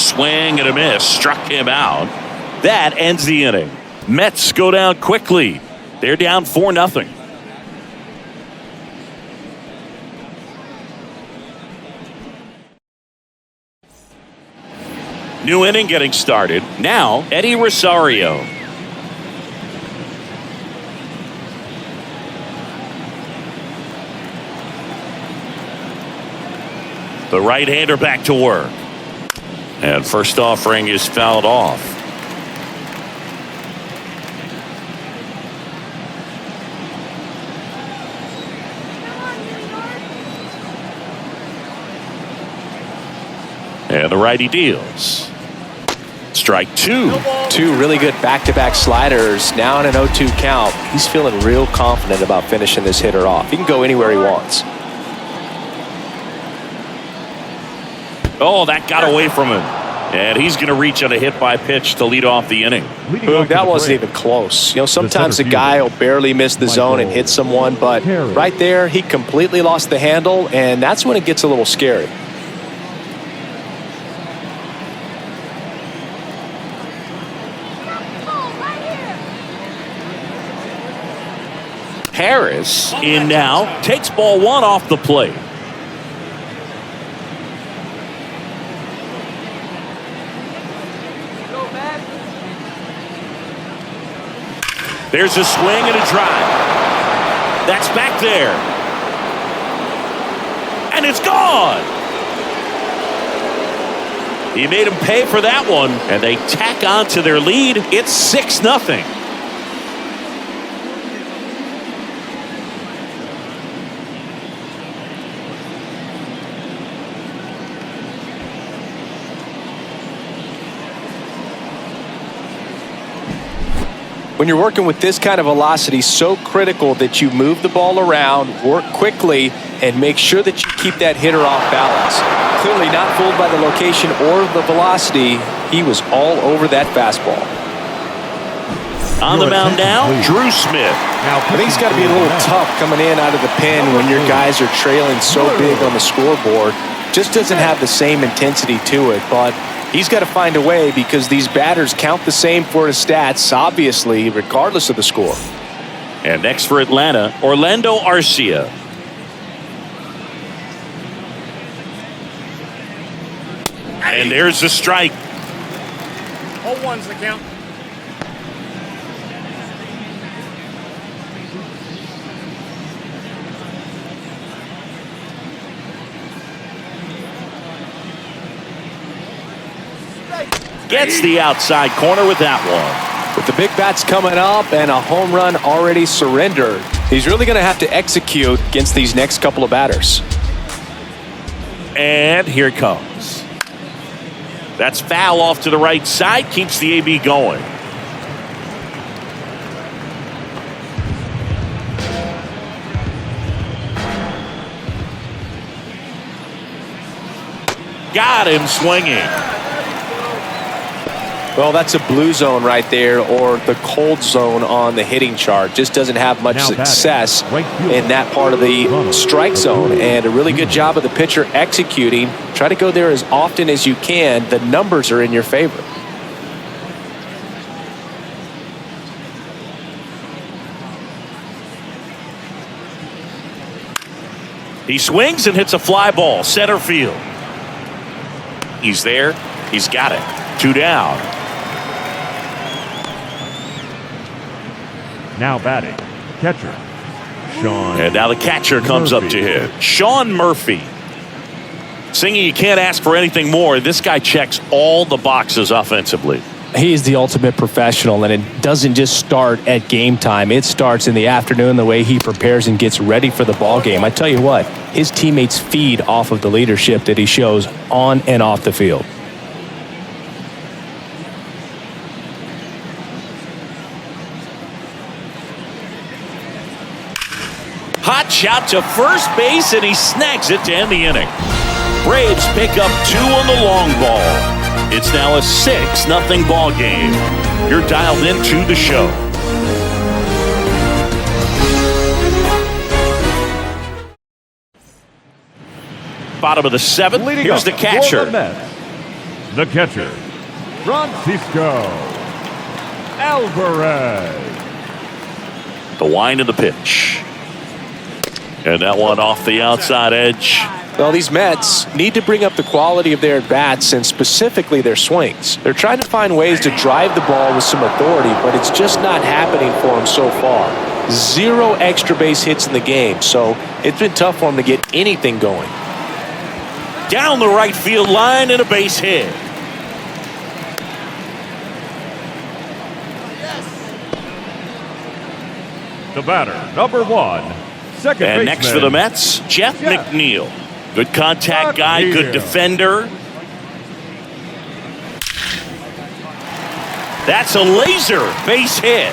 Swing and a miss. Struck him out. That ends the inning. Mets go down quickly. They're down 4-0. New inning getting started. Now, Eddie Rosario. The right-hander back to work. And first offering is fouled off. And the righty deals. Strike 2. 2 really good back-to-back sliders. Now in an 0-2 count. He's feeling real confident about finishing this hitter off. He can go anywhere he wants. Oh, that got away from him. And he's going to reach on a hit-by-pitch to lead off the inning. Boog, that wasn't even close. You know, sometimes a guy will barely miss the zone and hit someone, but right there, he completely lost the handle, and that's when it gets a little scary. Harris in now, takes ball 1 off the plate. There's a swing and a drive. That's back there. And it's gone. He made him pay for that one, and they tack on to their lead. It's 6-0. When you're working with this kind of velocity, so critical that you move the ball around, work quickly, and make sure that you keep that hitter off balance. Clearly not fooled by the location or the velocity. He was all over that fastball. On the mound now, Drew Smith. I think it's got to be a little tough coming in out of the pen when your guys are trailing so big on the scoreboard. Just doesn't have the same intensity to it, but he's got to find a way because these batters count the same for his stats, obviously, regardless of the score. And next for Atlanta, Orlando Arcia. And there's the strike. 0-1's the count. Gets the outside corner with that one. With the big bats coming up and a home run already surrendered, he's really going to have to execute against these next couple of batters. And here it comes. That's foul off to the right side, keeps the AB going. Got him swinging. Well, that's a blue zone right there, or the cold zone on the hitting chart. Just doesn't have much success in that part of the strike zone. And a really good job of the pitcher executing. Try to go there as often as you can. The numbers are in your favor. He swings and hits a fly ball, center field. He's there. He's got it. 2 down. Now batting, catcher, Sean. And now the catcher comes up to him. Sean Murphy. Singing, you can't ask for anything more. This guy checks all the boxes offensively. He is the ultimate professional, and it doesn't just start at game time. It starts in the afternoon, the way he prepares and gets ready for the ball game. I tell you what, his teammates feed off of the leadership that he shows on and off the field. Hot shot to first base, and he snags it to end the inning. Braves pick up 2 on the long ball. It's now a 6-0 ball game. You're dialed into the show. Bottom of the 7th. Leading Here's the catcher. The catcher, Francisco Alvarez. The wind of the pitch. And that one off the outside edge. Well, these Mets need to bring up the quality of their at-bats and specifically their swings. They're trying to find ways to drive the ball with some authority, but it's just not happening for them so far. 0 extra base hits in the game, so it's been tough for them to get anything going. Down the right field line and a base hit. The batter, number 1. Second and baseman. next for the Mets, Jeff McNeil. Good contact guy, good defender. That's a laser base hit.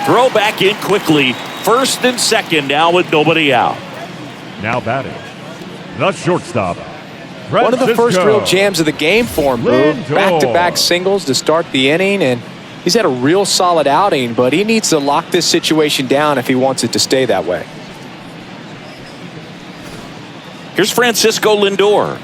Throw back in quickly. First and second now with nobody out. Now batting, the shortstop, one of the first real jams of the game for him, Boo. Back-to-back singles to start the inning, and he's had a real solid outing, but he needs to lock this situation down if he wants it to stay that way. Here's Francisco Lindor.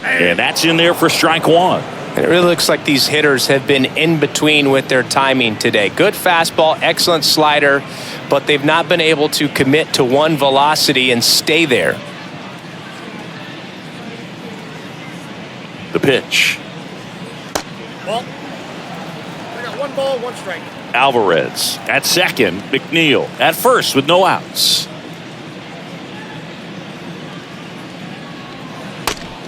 And that's in there for strike 1. And it really looks like these hitters have been in between with their timing today. Good fastball, excellent slider, but they've not been able to commit to one velocity and stay there. The pitch. Ball. I got 1 ball, 1 strike. Alvarez at second. McNeil at first with no outs.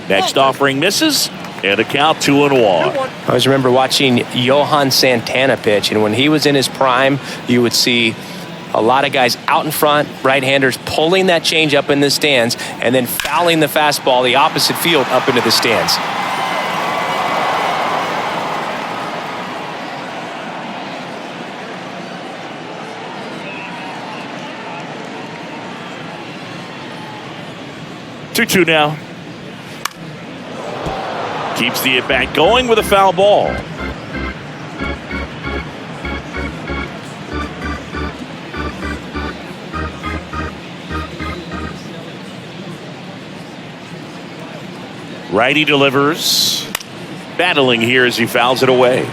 Next offering misses, and a count 2-1. I always remember watching Johan Santana pitch, and when he was in his prime, you would see a lot of guys out in front, right-handers pulling that change up in the stands and then fouling the fastball the opposite field up into the stands. Two now. Keeps the at-bat going with a foul ball. Righty delivers. Battling here as he fouls it away.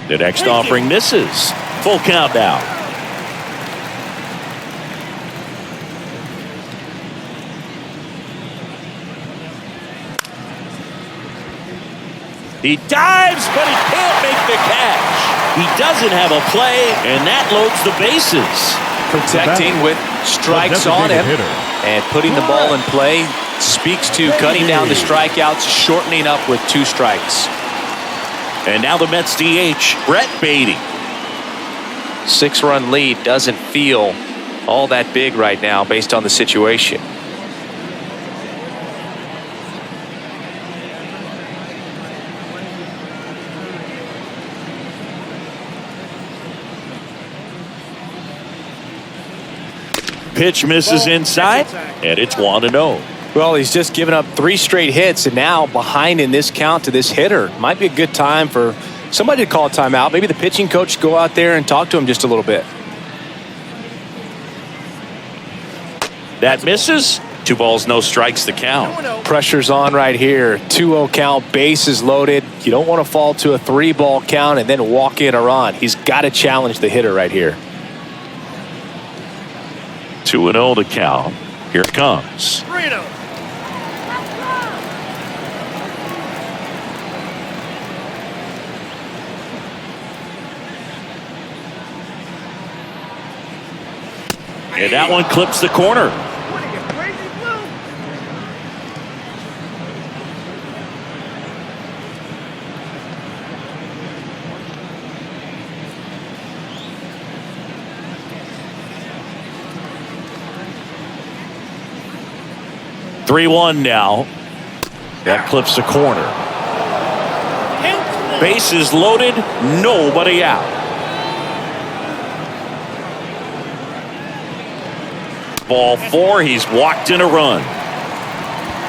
The next offering misses. Full count now. He dives, but he can't make the catch. He doesn't have a play, and that loads the bases. Protecting with strikes on him and putting the ball in play speaks to cutting down the strikeouts, shortening up with 2 strikes. And now the Mets DH, Brett Beatty. 6-run lead doesn't feel all that big right now based on the situation. Pitch misses inside, and it's 1-0. Well, he's just given up 3 straight hits, and now behind in this count to this hitter. Might be a good time for somebody to call a timeout. Maybe the pitching coach go out there and talk to him just a little bit. That misses. 2 balls, no strikes the count. Pressure's on right here. 2-0 count, bases loaded. You don't want to fall to a 3-ball count and then walk in a run. He's got to challenge the hitter right here. 2-0 the count. Here it comes. 3-0. And that one clips the corner. 3-1 now. That clips the corner. Bases loaded, nobody out. Ball 4, he's walked in a run.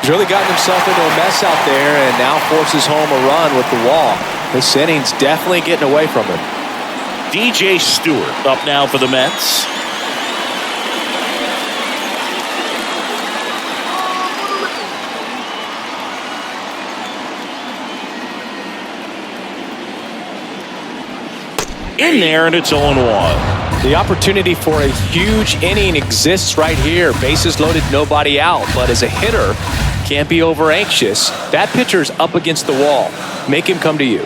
He's really gotten himself into a mess out there and now forces home a run with the wall. This inning's definitely getting away from him. DJ Stewart up now for the Mets. In there, and it's 0-1. The opportunity for a huge inning exists right here. Bases loaded, nobody out. But as a hitter, can't be over anxious. That pitcher's up against the wall. Make him come to you.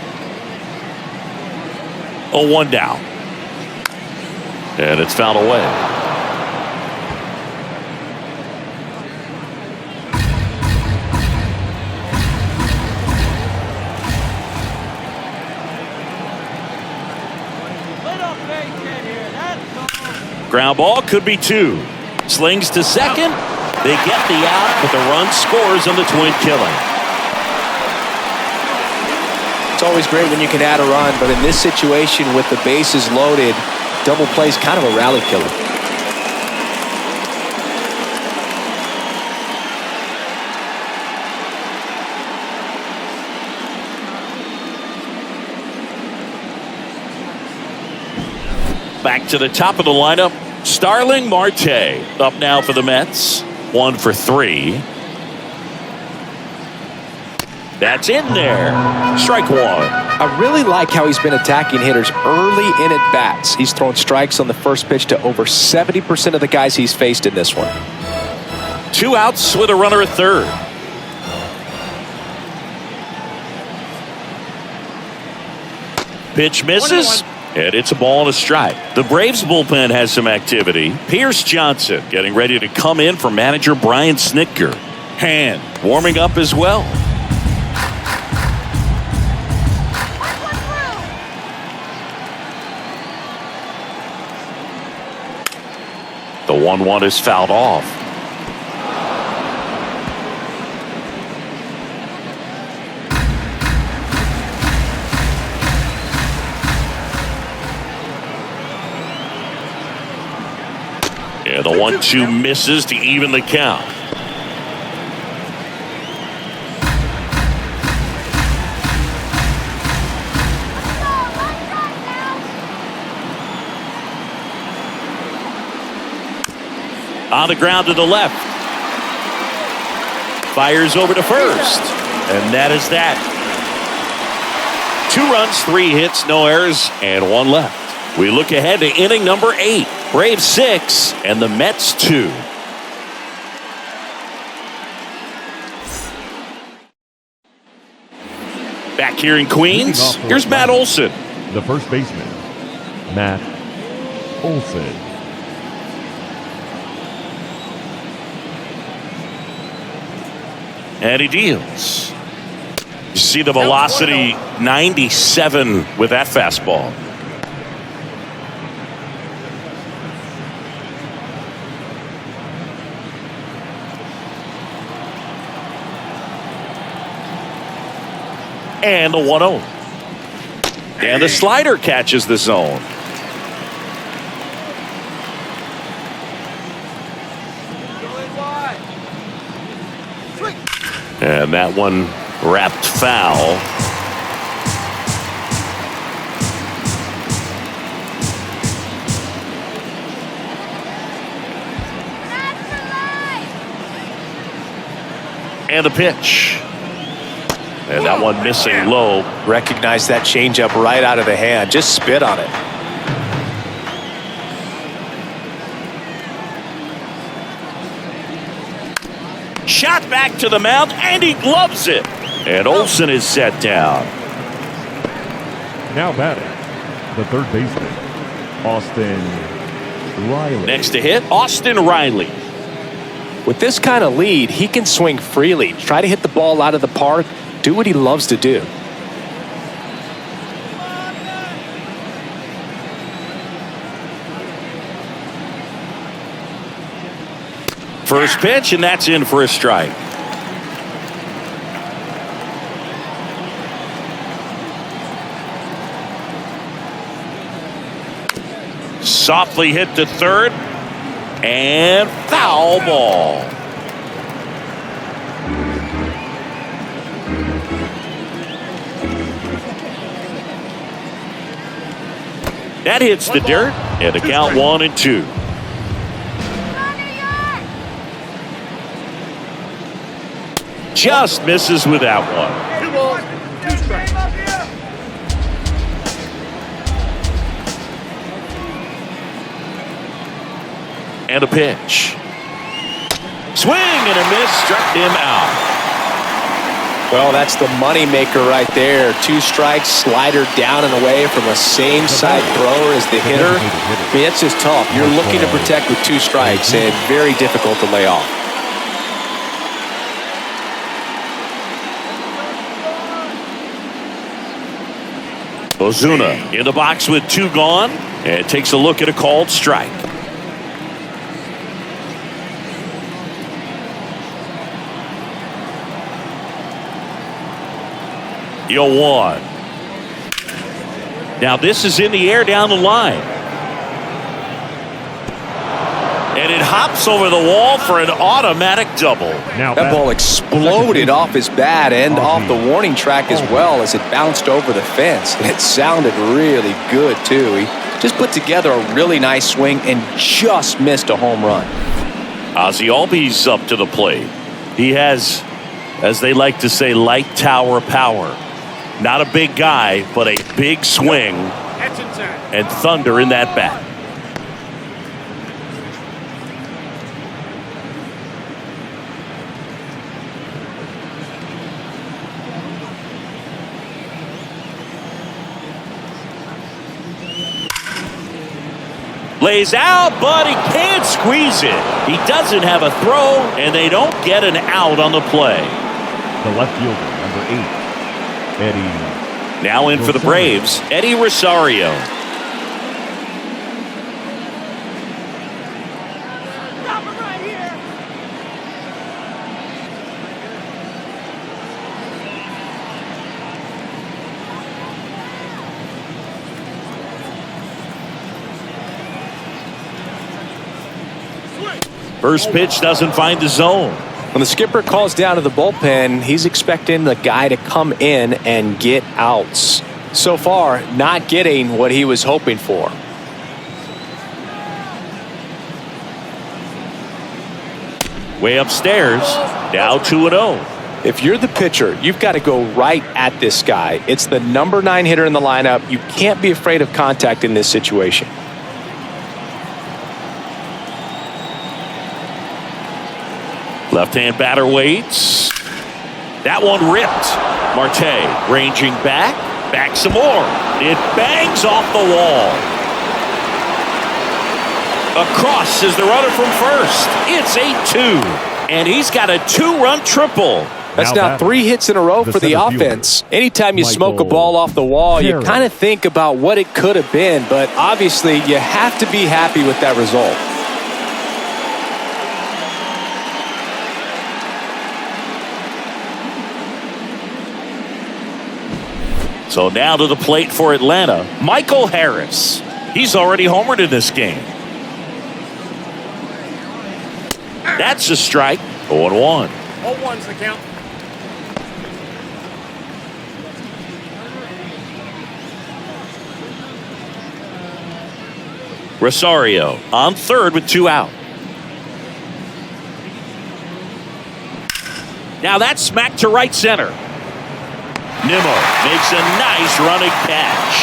0-1 down. And it's fouled away. Ground ball, could be 2. Slings to second. They get the out, but the run scores on the twin killing. It's always great when you can add a run, but in this situation with the bases loaded, double play's kind of a rally killer. Back to the top of the lineup, Starling Marte up now for the Mets. 1 for 3. That's in there. Strike one. I really like how he's been attacking hitters early in at bats. He's thrown strikes on the first pitch to over 70% of the guys he's faced in this one. 2 outs with a runner at third. Pitch misses, and it's a ball and a strike. The Braves bullpen has some activity. Pierce Johnson getting ready to come in for manager Brian Snitker. Hand warming up as well. The 1-1 is fouled off. Yeah, the 1-2 misses to even the count. On the ground to the left. Fires over to first. And that is that. 2 runs, 3 hits, no errors, and 1 left. We look ahead to inning number 8. Braves 6 and the Mets 2. Back here in Queens, here's Matt Olson. The first baseman, Matt Olson. And he deals. You see the velocity, 97 with that fastball. And the 1-0. And the slider catches the zone. And that one wrapped foul. And the pitch. And that one missing low. Recognize that changeup right out of the hand. Just spit on it. Shot back to the mound, and he gloves it. And Olson is set down. Now batting, the third baseman, Austin Riley. Next to hit, Austin Riley. With this kind of lead, he can swing freely. Try to hit the ball out of the park. Do what he loves to do. First pitch, and that's in for a strike. Softly hit to third, and foul ball. That hits the dirt, and the count 1-2. Just misses with that one. 2 balls, 2 strikes. And a pitch. Swing and a miss, struck him out. Well, that's the money maker right there. 2 strikes, slider down and away from a same side thrower as the hitter. I mean, it's just tough. You're looking to protect with 2 strikes, and very difficult to lay off. Ozuna in the box with 2 gone, and takes a look at a called strike. The 0-1. Now this is in the air down the line. And it hops over the wall for an automatic double. Now That ball exploded off his bat and off the warning track as well as it bounced over the fence. And it sounded really good, too. He just put together a really nice swing and just missed a home run. Ozzie Albies up to the plate. He has, as they like to say, light tower power. Not a big guy, but a big swing and thunder in that bat. Lays out, but he can't squeeze it. He doesn't have a throw, and they don't get an out on the play. The left fielder, number 8, Eddie. Now in for the Braves, Eddie Rosario. First pitch doesn't find the zone. When the skipper calls down to the bullpen, he's expecting the guy to come in and get outs. So far, not getting what he was hoping for. Way upstairs, now 2-0. If you're the pitcher, you've got to go right at this guy. It's the number 9 hitter in the lineup. You can't be afraid of contact in this situation. Left-hand batter waits. That one ripped. Marte ranging back some more. It bangs off the wall. Across is the runner from first. It's 8-2, and he's got a 2-run triple. That's now 3 hits in a row for the offense. Anytime you smoke a ball off the wall, you kind of think about what it could have been, but obviously you have to be happy with that result. So now to the plate for Atlanta, Michael Harris. He's already homered in this game. That's a strike. 0-1. 0-1's the count. Rosario on third with 2 out. Now that's smacked to right center. Nimmo makes a nice running catch.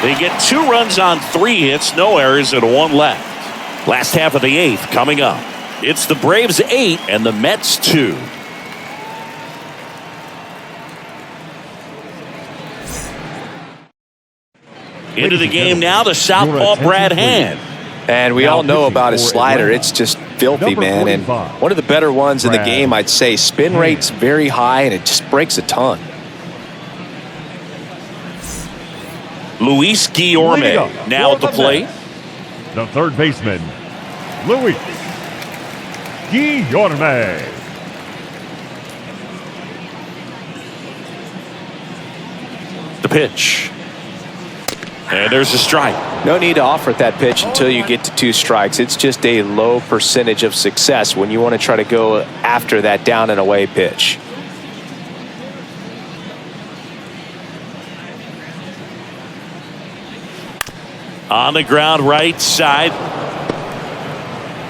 They get 2 runs on 3 hits, no errors, and 1 left. Last half of the 8th coming up. It's the Braves 8 and the Mets 2. Into the game now, the southpaw Brad Hand. And we all know about his slider. It's just filthy, man. And one of the better ones in the game, I'd say. Spin rate's very high, and it just breaks a ton. Luis Guillorme now at the plate. The third baseman, Luis Guillorme. The pitch. And there's a strike. No need to offer that pitch until you get to 2 strikes. It's just a low percentage of success when you want to try to go after that down and away pitch. On the ground right side.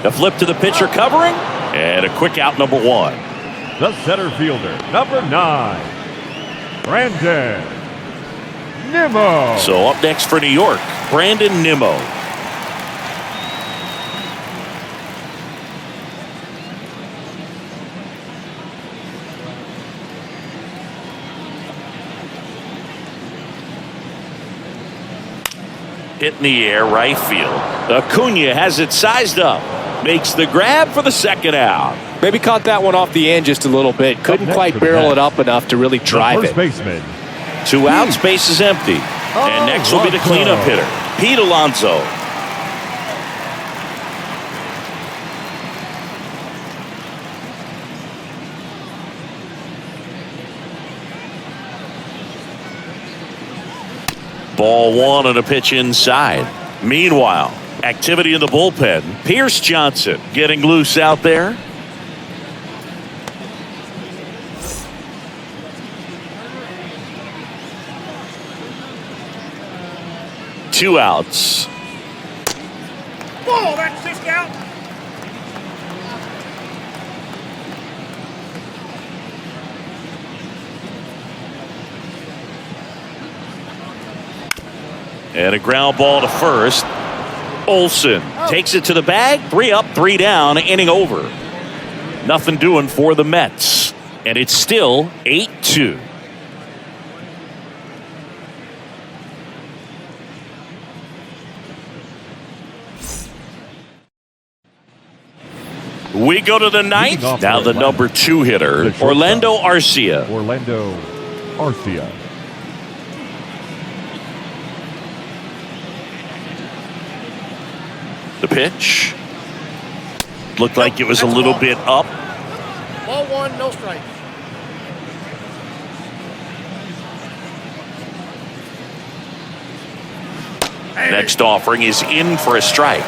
A flip to the pitcher covering. And a quick out, number 1. The center fielder, number 9, Brandon Nimmo. So up next for New York, Brandon Nimmo. Hit in the air, right field. Acuna has it sized up. Makes the grab for the second out. Maybe caught that one off the end just a little bit. Couldn't quite barrel it up enough to really drive it. First baseman. 2 out, space is empty. And next will be the cleanup hitter, Pete Alonso. Ball 1 and a pitch inside. Meanwhile, activity in the bullpen. Pierce Johnson getting loose out there. 2 outs. Whoa, that's just out. And a ground ball to first. Olsen takes it to the bag. 3 up, 3 down, inning over. Nothing doing for the Mets. And it's still 8-2. We go to the ninth. Now the number 2 hitter, Orlando Arcia. Orlando Arcia. The pitch. Looked like it was a little bit up. Ball 1, no strike. Next offering is in for a strike.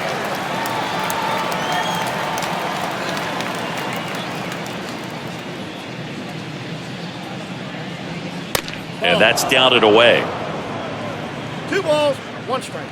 And that's down and away. 2 balls, 1 strike.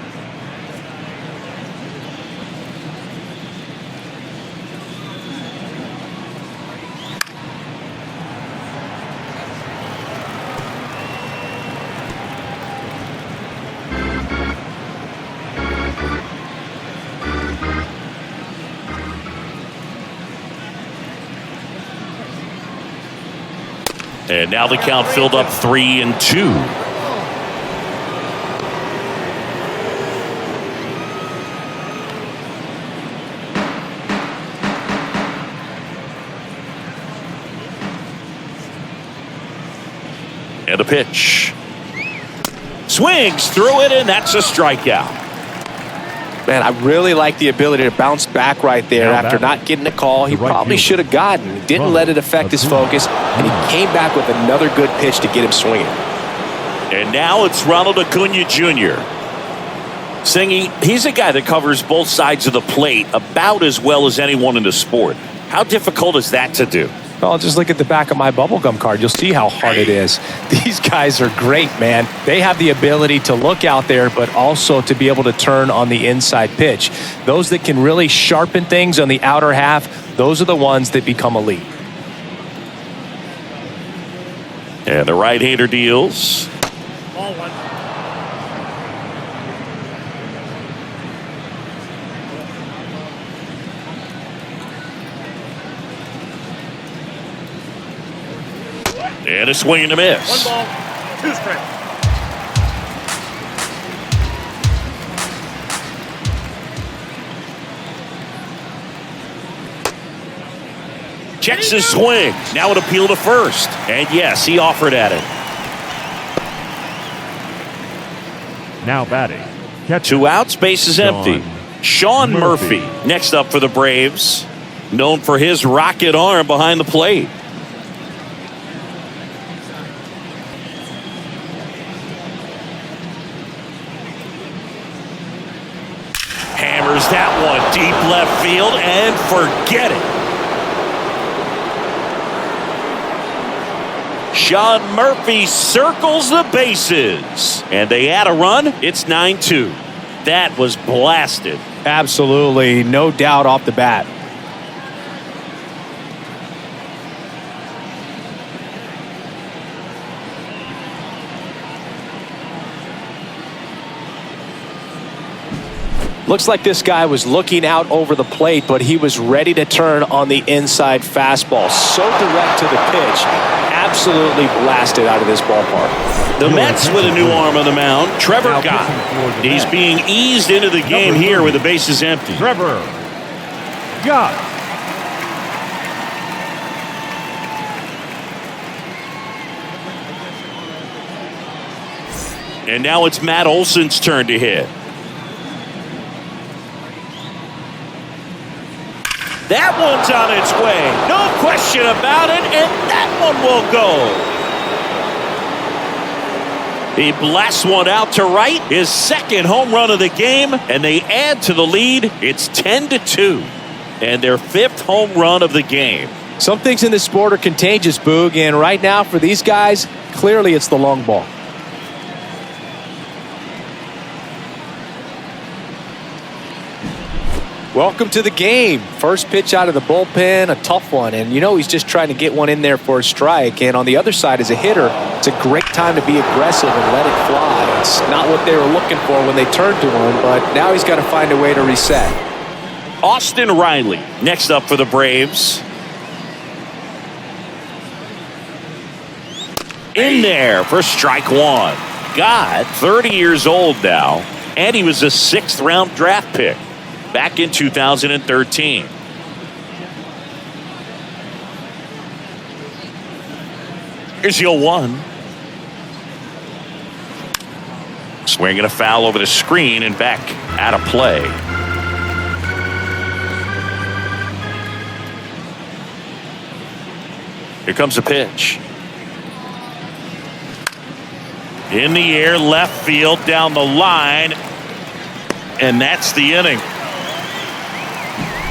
And now the count filled up 3-2. And a pitch. Swings through it, and that's a strikeout. Man, I really like the ability to bounce back right there Now after not getting a call. He probably should have gotten. He didn't let it affect his focus, and he came back with another good pitch to get him swinging. And now it's Ronald Acuna Jr. Singy, he's a guy that covers both sides of the plate about as well as anyone in the sport. How difficult is that to do? Well, just look at the back of my bubblegum card. You'll see how hard it is. These guys are great, man. They have the ability to look out there, but also to be able to turn on the inside pitch. Those that can really sharpen things on the outer half, those are the ones that become elite. And the right-hander deals. Ball 1. And a swing and a miss. 1 ball, 2 strikes. Checks his swing. Now an appeal to first. And yes, he offered at it. Now batting. 2 outs, base is empty. Sean Murphy next up for the Braves. Known for his rocket arm behind the plate. Hammers that one deep left field and forget it. Sean Murphy circles the bases. And they add a run. It's 9-2. That was blasted. Absolutely, no doubt off the bat. Looks like this guy was looking out over the plate, but he was ready to turn on the inside fastball. So direct to the pitch. Absolutely blasted out of this ballpark. The Mets with a new arm on the mound, Trevor Gott. He's being eased into the game here with the bases empty. Trevor Gott. And now it's Matt Olson's turn to hit. That one's on its way. No question about it, and that one will go. He blasts one out to right, his second home run of the game, and they add to the lead. It's 10-2, and their 5th home run of the game. Some things in this sport are contagious, Boog, and right now for these guys, clearly it's the long ball. Welcome to the game. First pitch out of the bullpen, a tough one. And you know he's just trying to get one in there for a strike. And on the other side, as a hitter, it's a great time to be aggressive and let it fly. It's not what they were looking for when they turned to him, but now he's got to find a way to reset. Austin Riley next up for the Braves. In there for strike one. God, 30 years old now, and he was a 6th-round draft pick back in 2013. Here's your 1. Swinging a foul over the screen and back out of play. Here comes the pitch. In the air, left field, down the line, and that's the inning.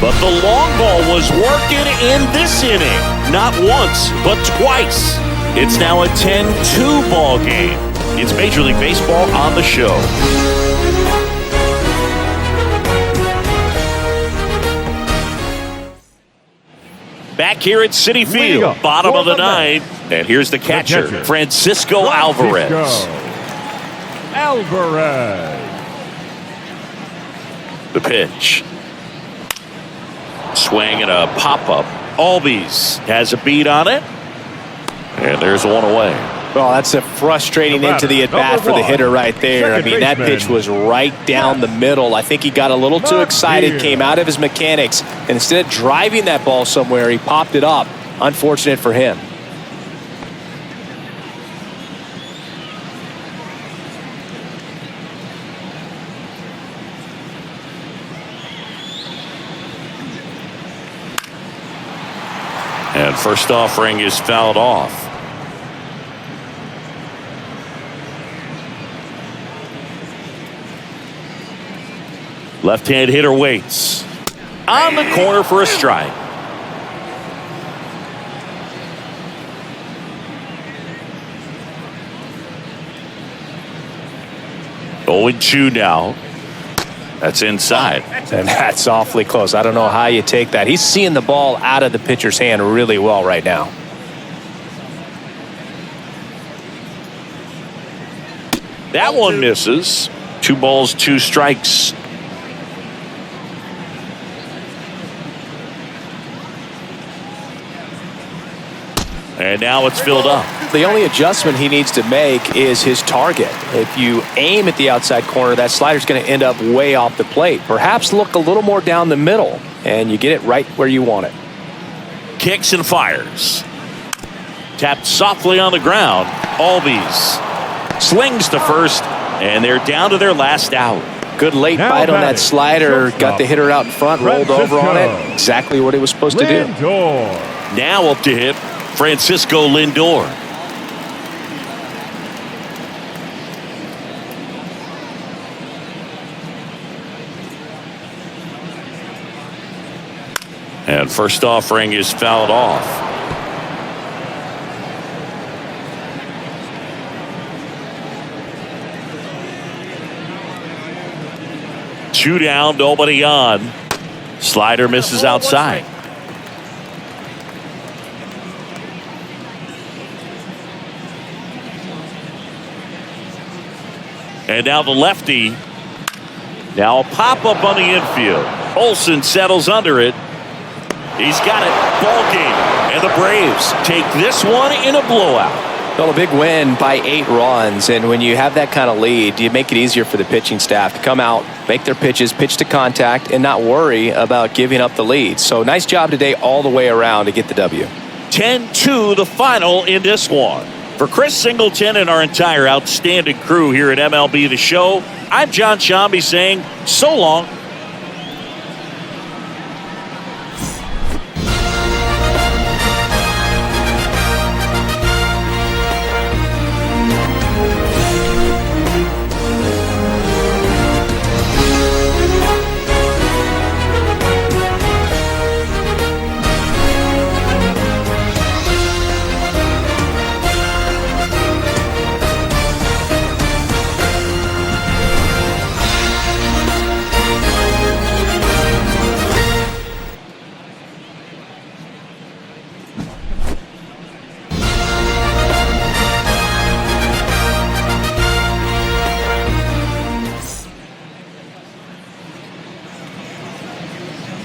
But the long ball was working in this inning. Not once, but twice. It's now a 10-2 ball game. It's Major League Baseball on the show. Back here at Citi Field, bottom of the 9th. And here's the catcher, Francisco Alvarez. The pitch. Swing and a pop-up. Albies has a beat on it. And there's one away. Well, that's a frustrating into the at-bat for the hitter right there. I mean, that pitch was right down the middle. I think he got a little too excited, came out of his mechanics, and instead of driving that ball somewhere, he popped it up. Unfortunate for him. And first offering is fouled off. Left-hand hitter waits. On the corner for a strike. Oh, and 2 now. That's inside. And that's awfully close. I don't know how you take that. He's seeing the ball out of the pitcher's hand really well right now. That one misses. 2 balls, 2 strikes. And now it's filled up. The only adjustment he needs to make is his target. If you aim at the outside corner, that slider's going to end up way off the plate. Perhaps look a little more down the middle, and you get it right where you want it. Kicks and fires. Tapped softly on the ground. Albies slings to first, and they're down to their last out. Good late bite on that slider. Got the hitter out in front, rolled over on it. Exactly what he was supposed to do. Now up to hit Francisco Lindor. And first offering is fouled off. Two down, nobody on. Slider misses outside. And now the lefty. Now a pop-up on the infield. Olsen settles under it. He's got it. Ball game. And the Braves take this one in a blowout. Well, a big win by 8 runs. And when you have that kind of lead, you make it easier for the pitching staff to come out, make their pitches, pitch to contact, and not worry about giving up the lead. So nice job today all the way around to get the W. 10-2 the final in this one. For Chris Singleton and our entire outstanding crew here at MLB The Show, I'm John Shambi saying so long.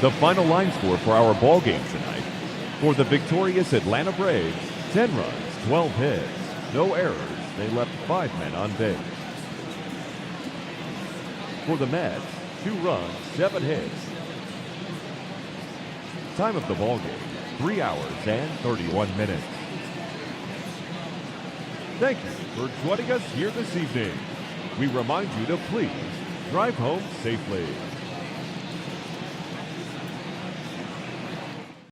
The final line score for our ball game tonight. For the victorious Atlanta Braves, 10 runs, 12 hits, no errors. They left 5 men on base. For the Mets, 2 runs, 7 hits. Time of the ball game, 3 hours and 31 minutes. Thank you for joining us here this evening. We remind you to please drive home safely.